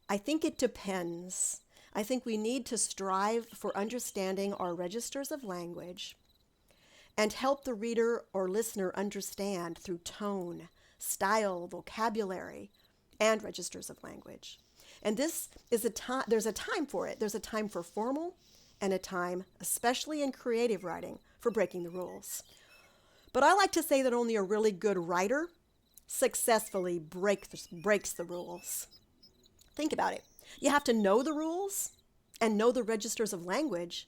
I think it depends. I think we need to strive for understanding our registers of language and help the reader or listener understand through tone, style, vocabulary, and registers of language. And this is there's a time for it. There's a time for formal and a time, especially in creative writing, for breaking the rules. But I like to say that only a really good writer successfully breaks the rules. Think about it. You have to know the rules and know the registers of language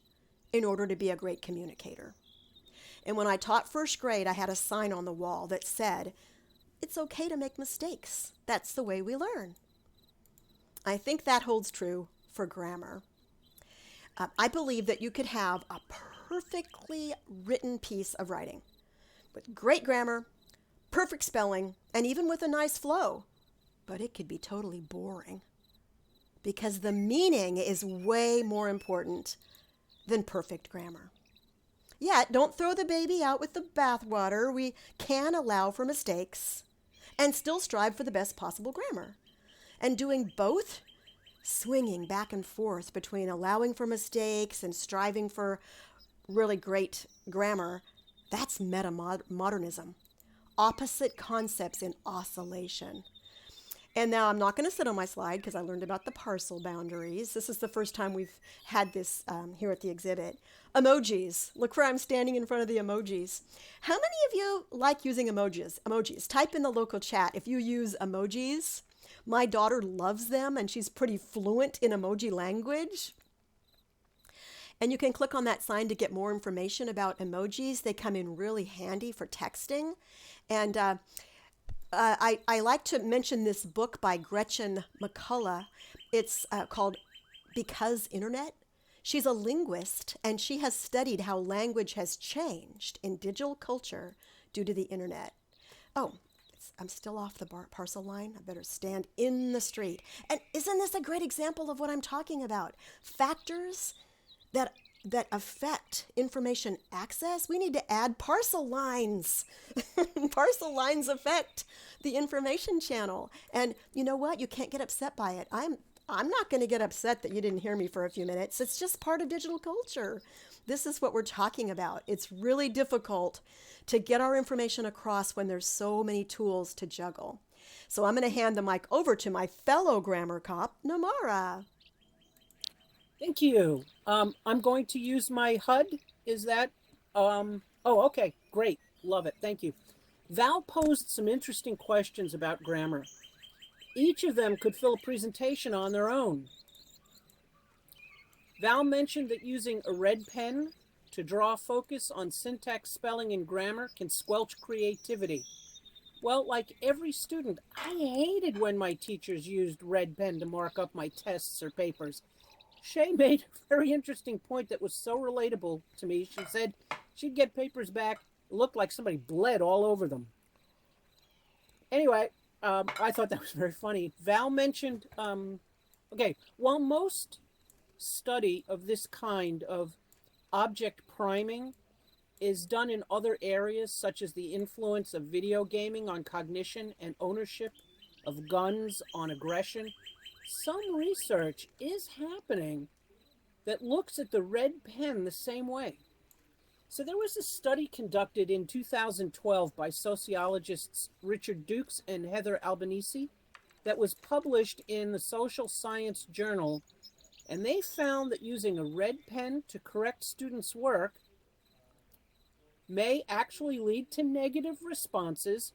in order to be a great communicator. And when I taught first grade, I had a sign on the wall that said, "It's okay to make mistakes. That's the way we learn." I think that holds true for grammar. I believe that you could have a perfectly written piece of writing with great grammar, perfect spelling, and even with a nice flow, but it could be totally boring because the meaning is way more important than perfect grammar. Yet, don't throw the baby out with the bathwater. We can allow for mistakes and still strive for the best possible grammar. And doing both, swinging back and forth between allowing for mistakes and striving for really great grammar, that's metamodernism. Opposite concepts in oscillation. And now I'm not going to sit on my slide because I learned about the parcel boundaries. This is the first time we've had this here at the exhibit. Emojis. Look where I'm standing in front of the emojis. How many of you like using emojis? Type in the local chat if you use emojis. My daughter loves them and she's pretty fluent in emoji language. And you can click on that sign to get more information about emojis. They come in really handy for texting. And I like to mention this book by Gretchen McCullough. It's called Because Internet. She's a linguist, and she has studied how language has changed in digital culture due to the internet. Oh, I'm still off the parcel line. I better stand in the street. And isn't this a great example of what I'm talking about? Factors that affect information access. We need to add parcel lines. Parcel lines affect the information channel. And you know what? You can't get upset by it. I'm not going to get upset that you didn't hear me for a few minutes. It's just part of digital culture. This is what we're talking about. It's really difficult to get our information across when there's so many tools to juggle. So I'm going to hand the mic over to my fellow grammar cop, Namara. Thank you. I'm going to use my HUD. Is that? Okay, great. Love it. Thank you. Val posed some interesting questions about grammar. Each of them could fill a presentation on their own. Val mentioned that using a red pen to draw focus on syntax, spelling, and grammar can squelch creativity. Well, like every student, I hated when my teachers used red pen to mark up my tests or papers. Shay made a very interesting point that was so relatable to me. She said she'd get papers back, it looked like somebody bled all over them. Anyway, I thought that was very funny. Val mentioned, while most study of this kind of object priming is done in other areas, such as the influence of video gaming on cognition and ownership of guns on aggression, some research is happening that looks at the red pen the same way. So there was a study conducted in 2012 by sociologists Richard Dukes and Heather Albanese that was published in the Social Science Journal, and they found that using a red pen to correct students' work may actually lead to negative responses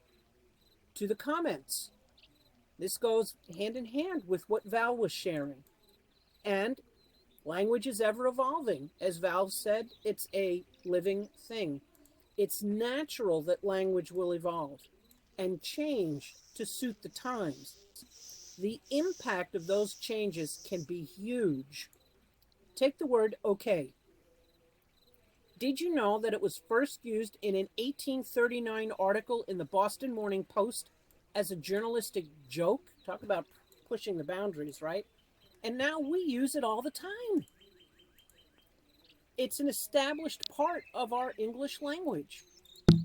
to the comments. This goes hand in hand with what Val was sharing. And language is ever evolving. As Val said, it's a living thing. It's natural that language will evolve and change to suit the times. The impact of those changes can be huge. Take the word okay. Did you know that it was first used in an 1839 article in the Boston Morning Post as a journalistic joke? Talk about pushing the boundaries, right? And now we use it all the time. It's an established part of our English language.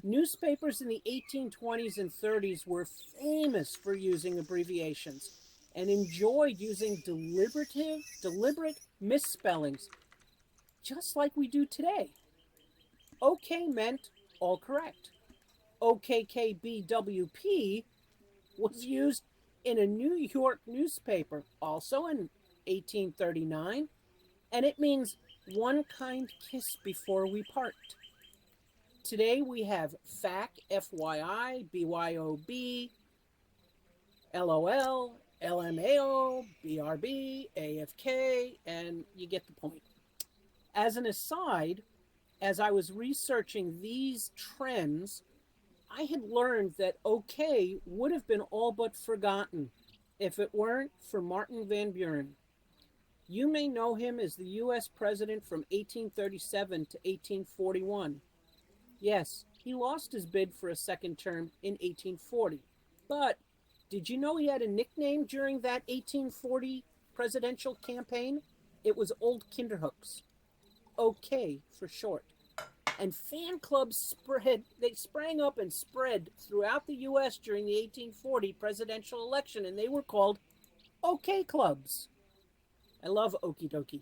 Newspapers in the 1820s and 30s were famous for using abbreviations and enjoyed using deliberate misspellings, just like we do today. OK meant all correct. OKKBWP was used in a New York newspaper, also in 1839, and it means one kind kiss before we part. Today we have FAC, FYI, BYOB, LOL, LMAO, BRB, AFK, and you get the point. As an aside, as I was researching these trends, I had learned that OK would have been all but forgotten if it weren't for Martin Van Buren. You may know him as the U.S. president from 1837 to 1841. Yes, he lost his bid for a second term in 1840. But did you know he had a nickname during that 1840 presidential campaign? It was Old Kinderhooks. OK for short. And fan clubs sprang up and spread throughout the U.S. during the 1840 presidential election, and they were called OK clubs. I love okie dokie.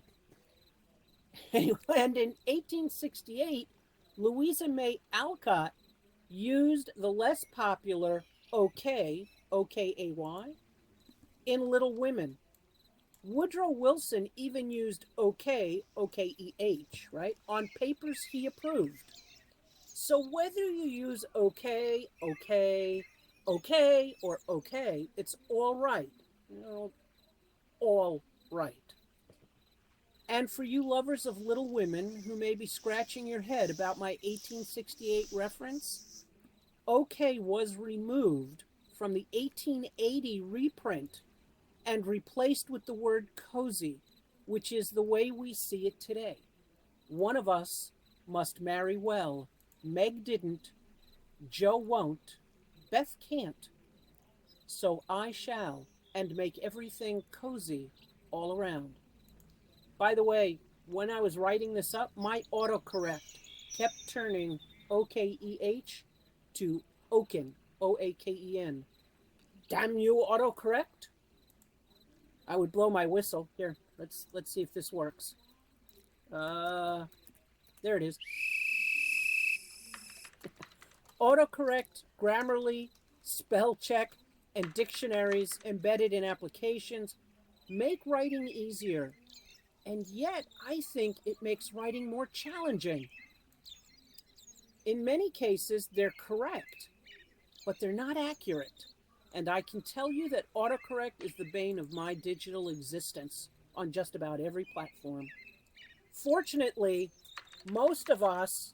And in 1868, Louisa May Alcott used the less popular OK, OKAY, in Little Women. Woodrow Wilson even used OK, OKEH, right, on papers he approved. So whether you use OK, OK, OK, or OK, it's all right. All right. And for you lovers of Little Women who may be scratching your head about my 1868 reference, OK was removed from the 1880 reprint and replaced with the word cozy, which is the way we see it today. One of us must marry well. Meg didn't, Joe won't, Beth can't. So I shall, and make everything cozy all around. By the way, when I was writing this up, my autocorrect kept turning OKEH to Oaken, OAKEN. Damn you, autocorrect! I would blow my whistle. Here, let's see if this works. There it is. Autocorrect, Grammarly, spell check, and dictionaries embedded in applications make writing easier. And yet, I think it makes writing more challenging. In many cases, they're correct, but they're not accurate. And I can tell you that autocorrect is the bane of my digital existence on just about every platform. Fortunately, most of us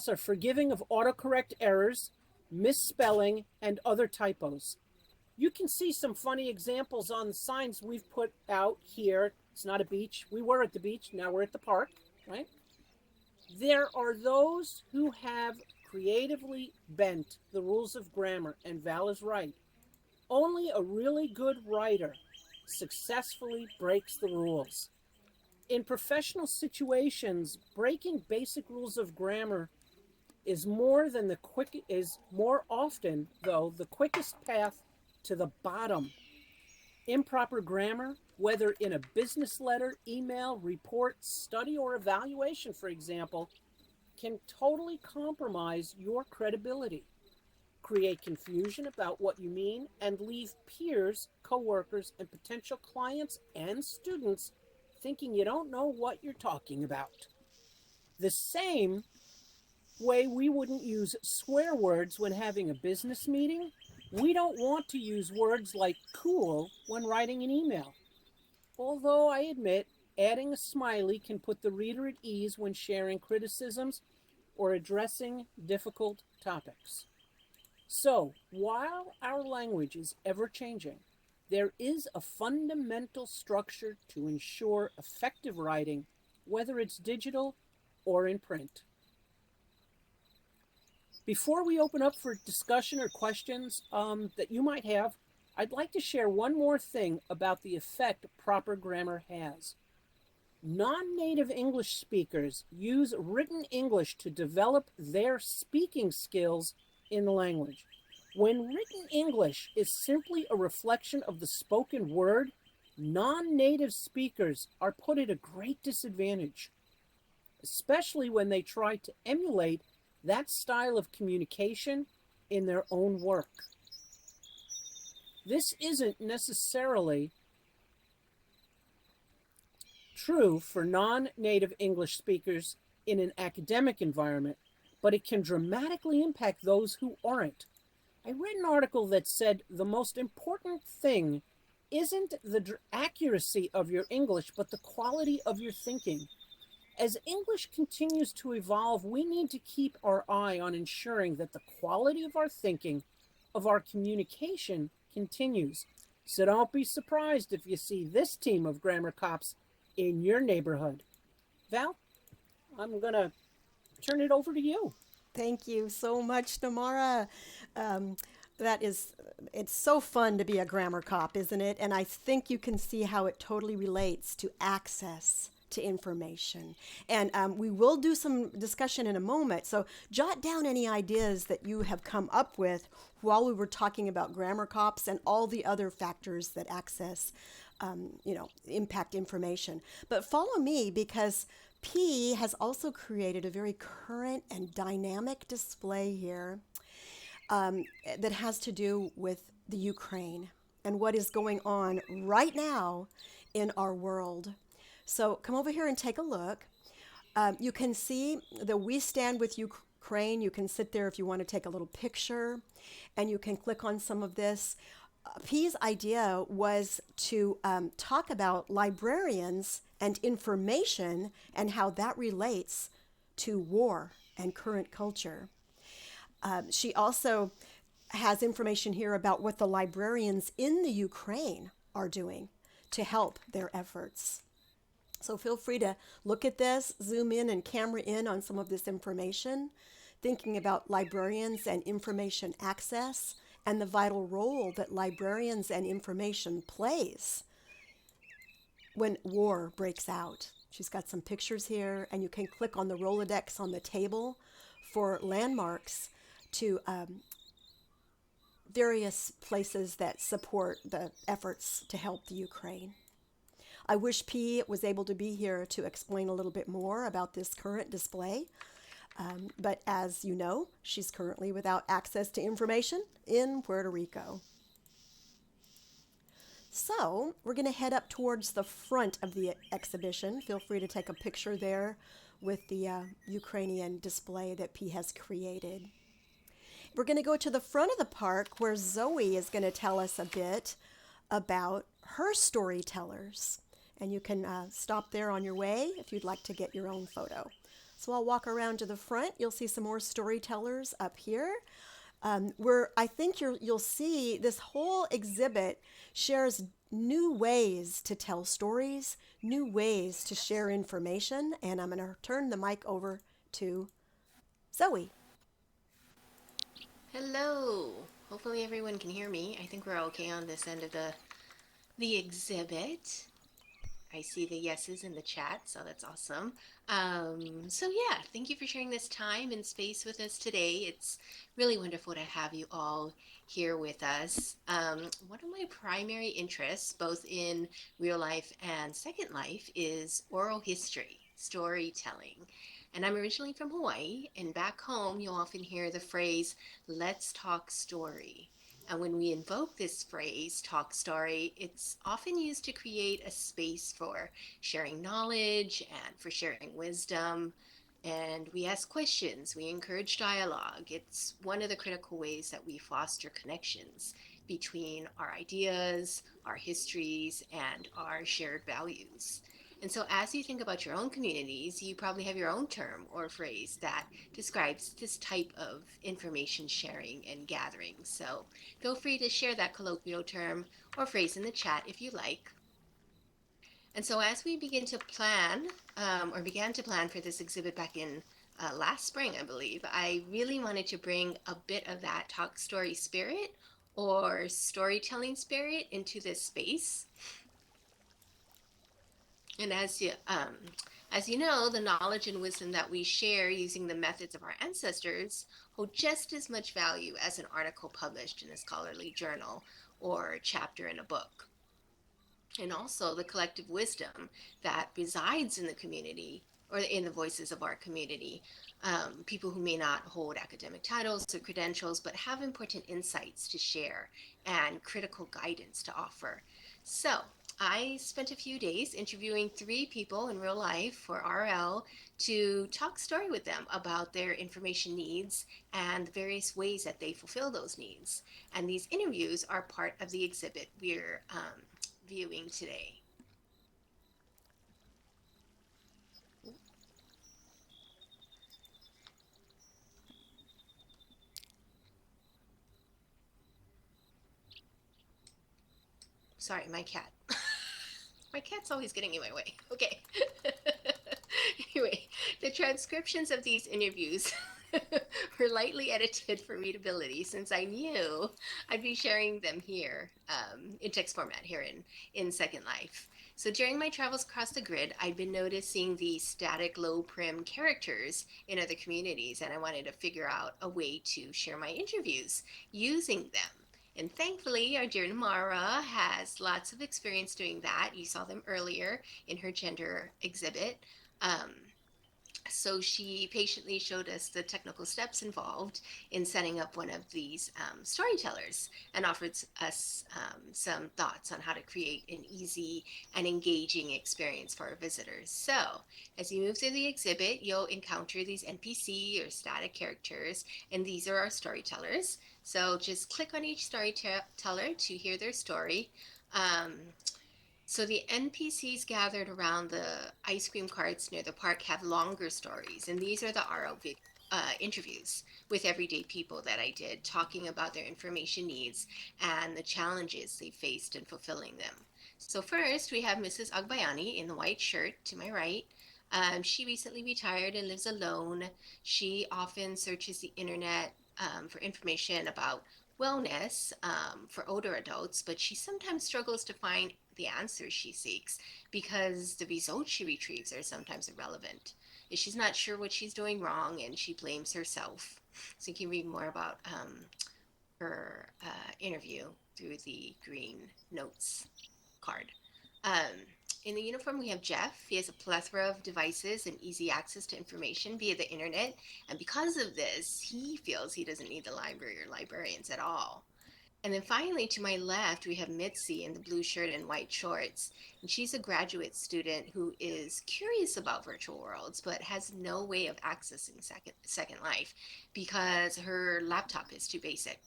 are forgiving of autocorrect errors, misspelling, and other typos. You can see some funny examples on the signs we've put out here. It's not a beach. We were at the beach. Now we're at the park, right? There are those who have creatively bent the rules of grammar, and Val is right. Only a really good writer successfully breaks the rules. In professional situations, breaking basic rules of grammar is more often, though, the quickest path to the bottom. Improper grammar, whether in a business letter, email, report, study, or evaluation, for example, can totally compromise your credibility, create confusion about what you mean, and leave peers, coworkers, and potential clients and students thinking you don't know what you're talking about. The same way we wouldn't use swear words when having a business meeting, we don't want to use words like cool when writing an email. Although I admit adding a smiley can put the reader at ease when sharing criticisms or addressing difficult topics. So, while our language is ever changing, there is a fundamental structure to ensure effective writing, whether it's digital or in print. Before we open up for discussion or questions that you might have, I'd like to share one more thing about the effect proper grammar has. Non-native English speakers use written English to develop their speaking skills in the language. When written English is simply a reflection of the spoken word, non-native speakers are put at a great disadvantage, especially when they try to emulate that style of communication in their own work. This isn't necessarily true for non-native English speakers in an academic environment, but it can dramatically impact those who aren't. I read an article that said the most important thing isn't the accuracy of your English, but the quality of your thinking. As English continues to evolve, we need to keep our eye on ensuring that the quality of our thinking, of our communication, continues. So don't be surprised if you see this team of grammar cops in your neighborhood. Val, I'm going to turn it over to you. Thank you so much, Namara. That is, it's so fun to be a grammar cop, isn't it? And I think you can see how it totally relates to access to information. And we will do some discussion in a moment. So jot down any ideas that you have come up with while we were talking about grammar cops and all the other factors that access, impact information. But follow me because P has also created a very current and dynamic display here that has to do with the Ukraine and what is going on right now in our world. So come over here and take a look. You can see the We Stand with Ukraine. You can sit there if you want to take a little picture, and you can click on some of this. P's idea was to talk about librarians and information and how that relates to war and current culture. She also has information here about what the librarians in the Ukraine are doing to help their efforts. So feel free to look at this, zoom in and camera in on some of this information, thinking about librarians and information access and the vital role that librarians and information plays when war breaks out. She's got some pictures here, and you can click on the Rolodex on the table for landmarks to various places that support the efforts to help the Ukraine. I wish P was able to be here to explain a little bit more about this current display. But as you know, she's currently without access to information in Puerto Rico. So we're going to head up towards the front of the exhibition. Feel free to take a picture there with the Ukrainian display that P has created. We're going to go to the front of the park where Zoe is going to tell us a bit about her storytellers. And you can stop there on your way if you'd like to get your own photo. So I'll walk around to the front. You'll see some more storytellers up here. Where I think you'll see this whole exhibit shares new ways to tell stories, new ways to share information. And I'm going to turn the mic over to Zoe. Hello. Hopefully everyone can hear me. I think we're okay on this end of the exhibit. I see the yeses in the chat, so that's awesome. So yeah, thank you for sharing this time and space with us today. It's really wonderful to have you all here with us. One of my primary interests, both in real life and Second Life, is oral history, storytelling. And I'm originally from Hawaii, and back home you'll often hear the phrase, let's talk story. And when we invoke this phrase, talk story, it's often used to create a space for sharing knowledge and for sharing wisdom. And we ask questions, we encourage dialogue. It's one of the critical ways that we foster connections between our ideas, our histories, and our shared values. And so, as you think about your own communities, you probably have your own term or phrase that describes this type of information sharing and gathering. So, feel free to share that colloquial term or phrase in the chat if you like. And so as we begin to plan, or began to plan for this exhibit back in last spring, I believe, I really wanted to bring a bit of that talk story spirit or storytelling spirit into this space. And as you know, the knowledge and wisdom that we share using the methods of our ancestors hold just as much value as an article published in a scholarly journal or a chapter in a book. And also the collective wisdom that resides in the community or in the voices of our community. People who may not hold academic titles or credentials, but have important insights to share and critical guidance to offer. So I spent a few days interviewing 3 people in real life for RL to talk story with them about their information needs and the various ways that they fulfill those needs. And these interviews are part of the exhibit we're viewing today. Sorry, my cat. My cat's always getting in my way. Okay. Anyway, the transcriptions of these interviews were lightly edited for readability since I knew I'd be sharing them here in text format here in Second Life. So during my travels across the grid, I'd been noticing the static low prim characters in other communities, and I wanted to figure out a way to share my interviews using them. And thankfully, our dear Namara has lots of experience doing that. You saw them earlier in her gender exhibit. Um, so she patiently showed us the technical steps involved in setting up one of these storytellers and offered us some thoughts on how to create an easy and engaging experience for our visitors. So as you move through the exhibit, you'll encounter these NPC or static characters, and these are our storytellers. So just click on each storyteller to hear their story. Um, so the NPCs gathered around the ice cream carts near the park have longer stories, and these are the RL interviews with everyday people that I did, talking about their information needs and the challenges they faced in fulfilling them. So first, we have Mrs. Agbayani in the white shirt to my right. She recently retired and lives alone. She often searches the internet for information about wellness for older adults, but she sometimes struggles to find the answers she seeks because the results she retrieves are sometimes irrelevant. She's not sure what she's doing wrong and she blames herself. So you can read more about her interview through the green notes card. Um, in the uniform, we have Jeff. He has a plethora of devices and easy access to information via the internet. And because of this, he feels he doesn't need the library or librarians at all. And then finally, to my left, we have Mitzi in the blue shirt and white shorts. And she's a graduate student who is curious about virtual worlds, but has no way of accessing Second Life because her laptop is too basic.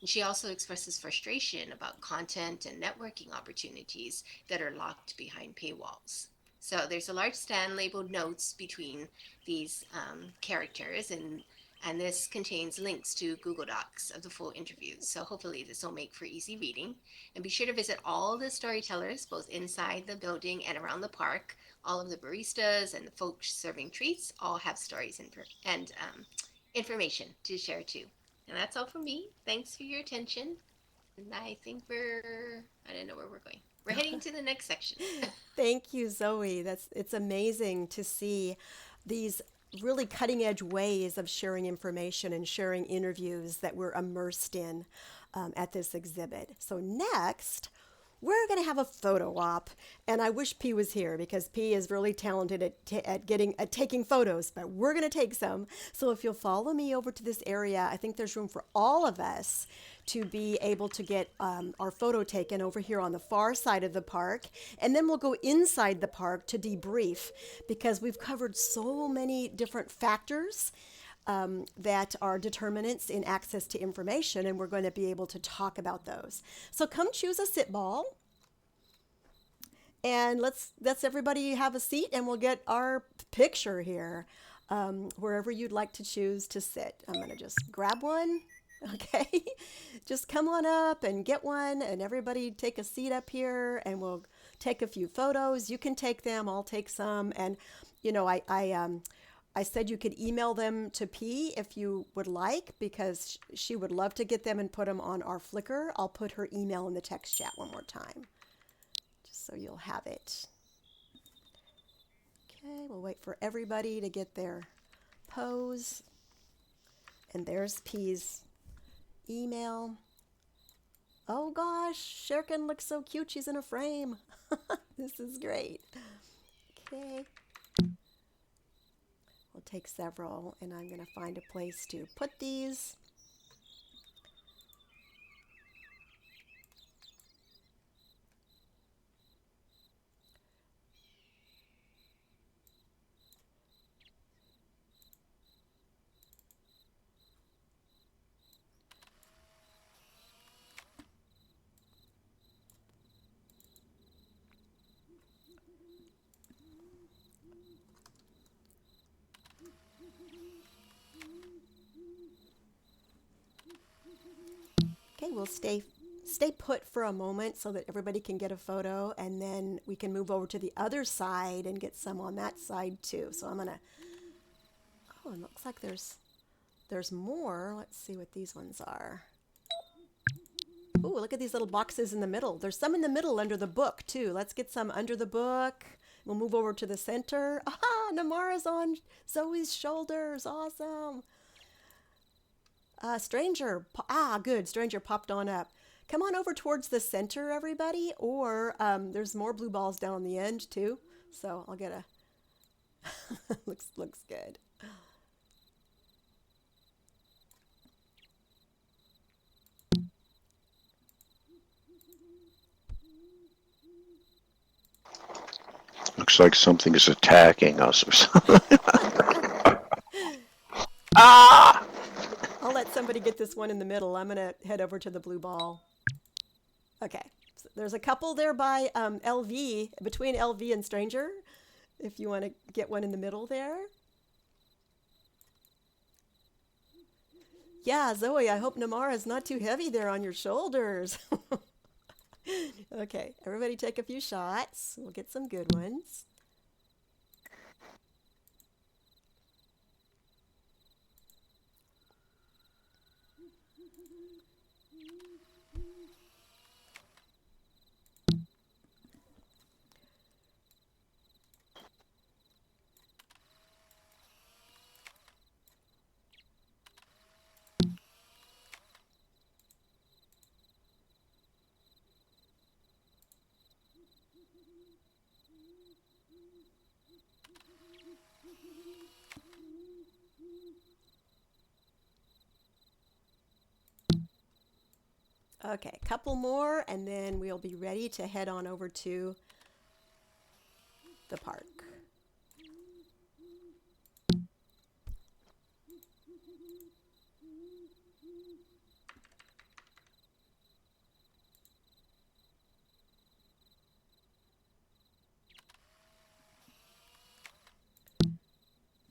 And she also expresses frustration about content and networking opportunities that are locked behind paywalls. So there's a large stand labeled notes between these characters, and this contains links to Google Docs of the full interviews. So hopefully this will make for easy reading. And be sure to visit all the storytellers, both inside the building and around the park. All of the baristas and the folks serving treats all have stories and information to share too. And that's all from me. Thanks for your attention. And I think I don't know where we're going. We're heading to the next section. Thank you, Zoe. It's amazing to see these really cutting edge ways of sharing information and sharing interviews that we're immersed in at this exhibit. So next, we're going to have a photo op, and I wish P was here because P is really talented at taking photos, but we're going to take some. So if you'll follow me over to this area, I think there's room for all of us to be able to get our photo taken over here on the far side of the park. And then we'll go inside the park to debrief, because we've covered so many different factors that are determinants in access to information, and we're going to be able to talk about those. So come choose a sit ball, and let's everybody have a seat, and we'll get our picture here wherever you'd like to choose to sit. I'm going to just grab one. Okay, just come on up and get one, and everybody take a seat up here, and we'll take a few photos. You can take them, I'll take some, and I said you could email them to P if you would like, because she would love to get them and put them on our Flickr. I'll put her email in the text chat one more time, just so you'll have it. Okay, we'll wait for everybody to get their pose, and there's P's email. Oh gosh, Sherkin looks so cute. She's in a frame. This is great. Okay. We'll take several, and I'm going to find a place to put these. Okay, we'll stay put for a moment so that everybody can get a photo, and then we can move over to the other side and get some on that side too. So I'm gonna, oh, it looks like there's more. Let's see what these ones are. Ooh, look at these little boxes in the middle. There's some in the middle under the book too. Let's get some under the book. We'll move over to the center. Ah, Namara's on Zoe's shoulders. Awesome. Stranger, good. Stranger popped on up. Come on over towards the center, everybody, or there's more blue balls down on the end too. So I'll get a, looks good. Looks like something is attacking us or something. Ah! I'll let somebody get this one in the middle. I'm going to head over to the blue ball. Okay. So there's a couple there by LV, between LV and Stranger, if you want to get one in the middle there. Yeah, Zoe, I hope Namara is not too heavy there on your shoulders. Okay, everybody take a few shots. We'll get some good ones. Okay, a couple more, and then we'll be ready to head on over to the park.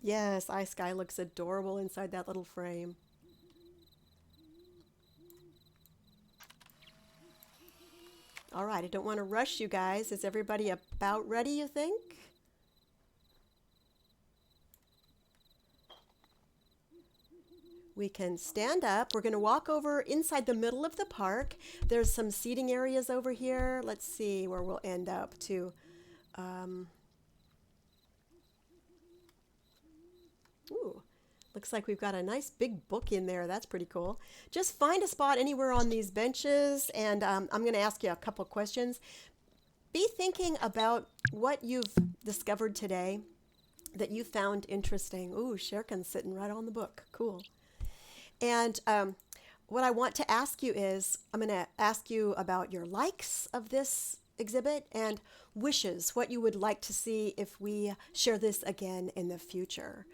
Yes, Ice Sky looks adorable inside that little frame. All right, I don't want to rush you guys. Is everybody about ready, you think? We can stand up. We're going to walk over inside the middle of the park. There's some seating areas over here. Let's see where we'll end up to. Ooh, looks like we've got a nice big book in there. That's pretty cool. Just find a spot anywhere on these benches, and I'm going to ask you a couple questions. Be thinking about what you've discovered today that you found interesting. Ooh, Sherkin's sitting right on the book. Cool. And what I want to ask you is, I'm going to ask you about your likes of this exhibit and wishes, what you would like to see if we share this again in the future.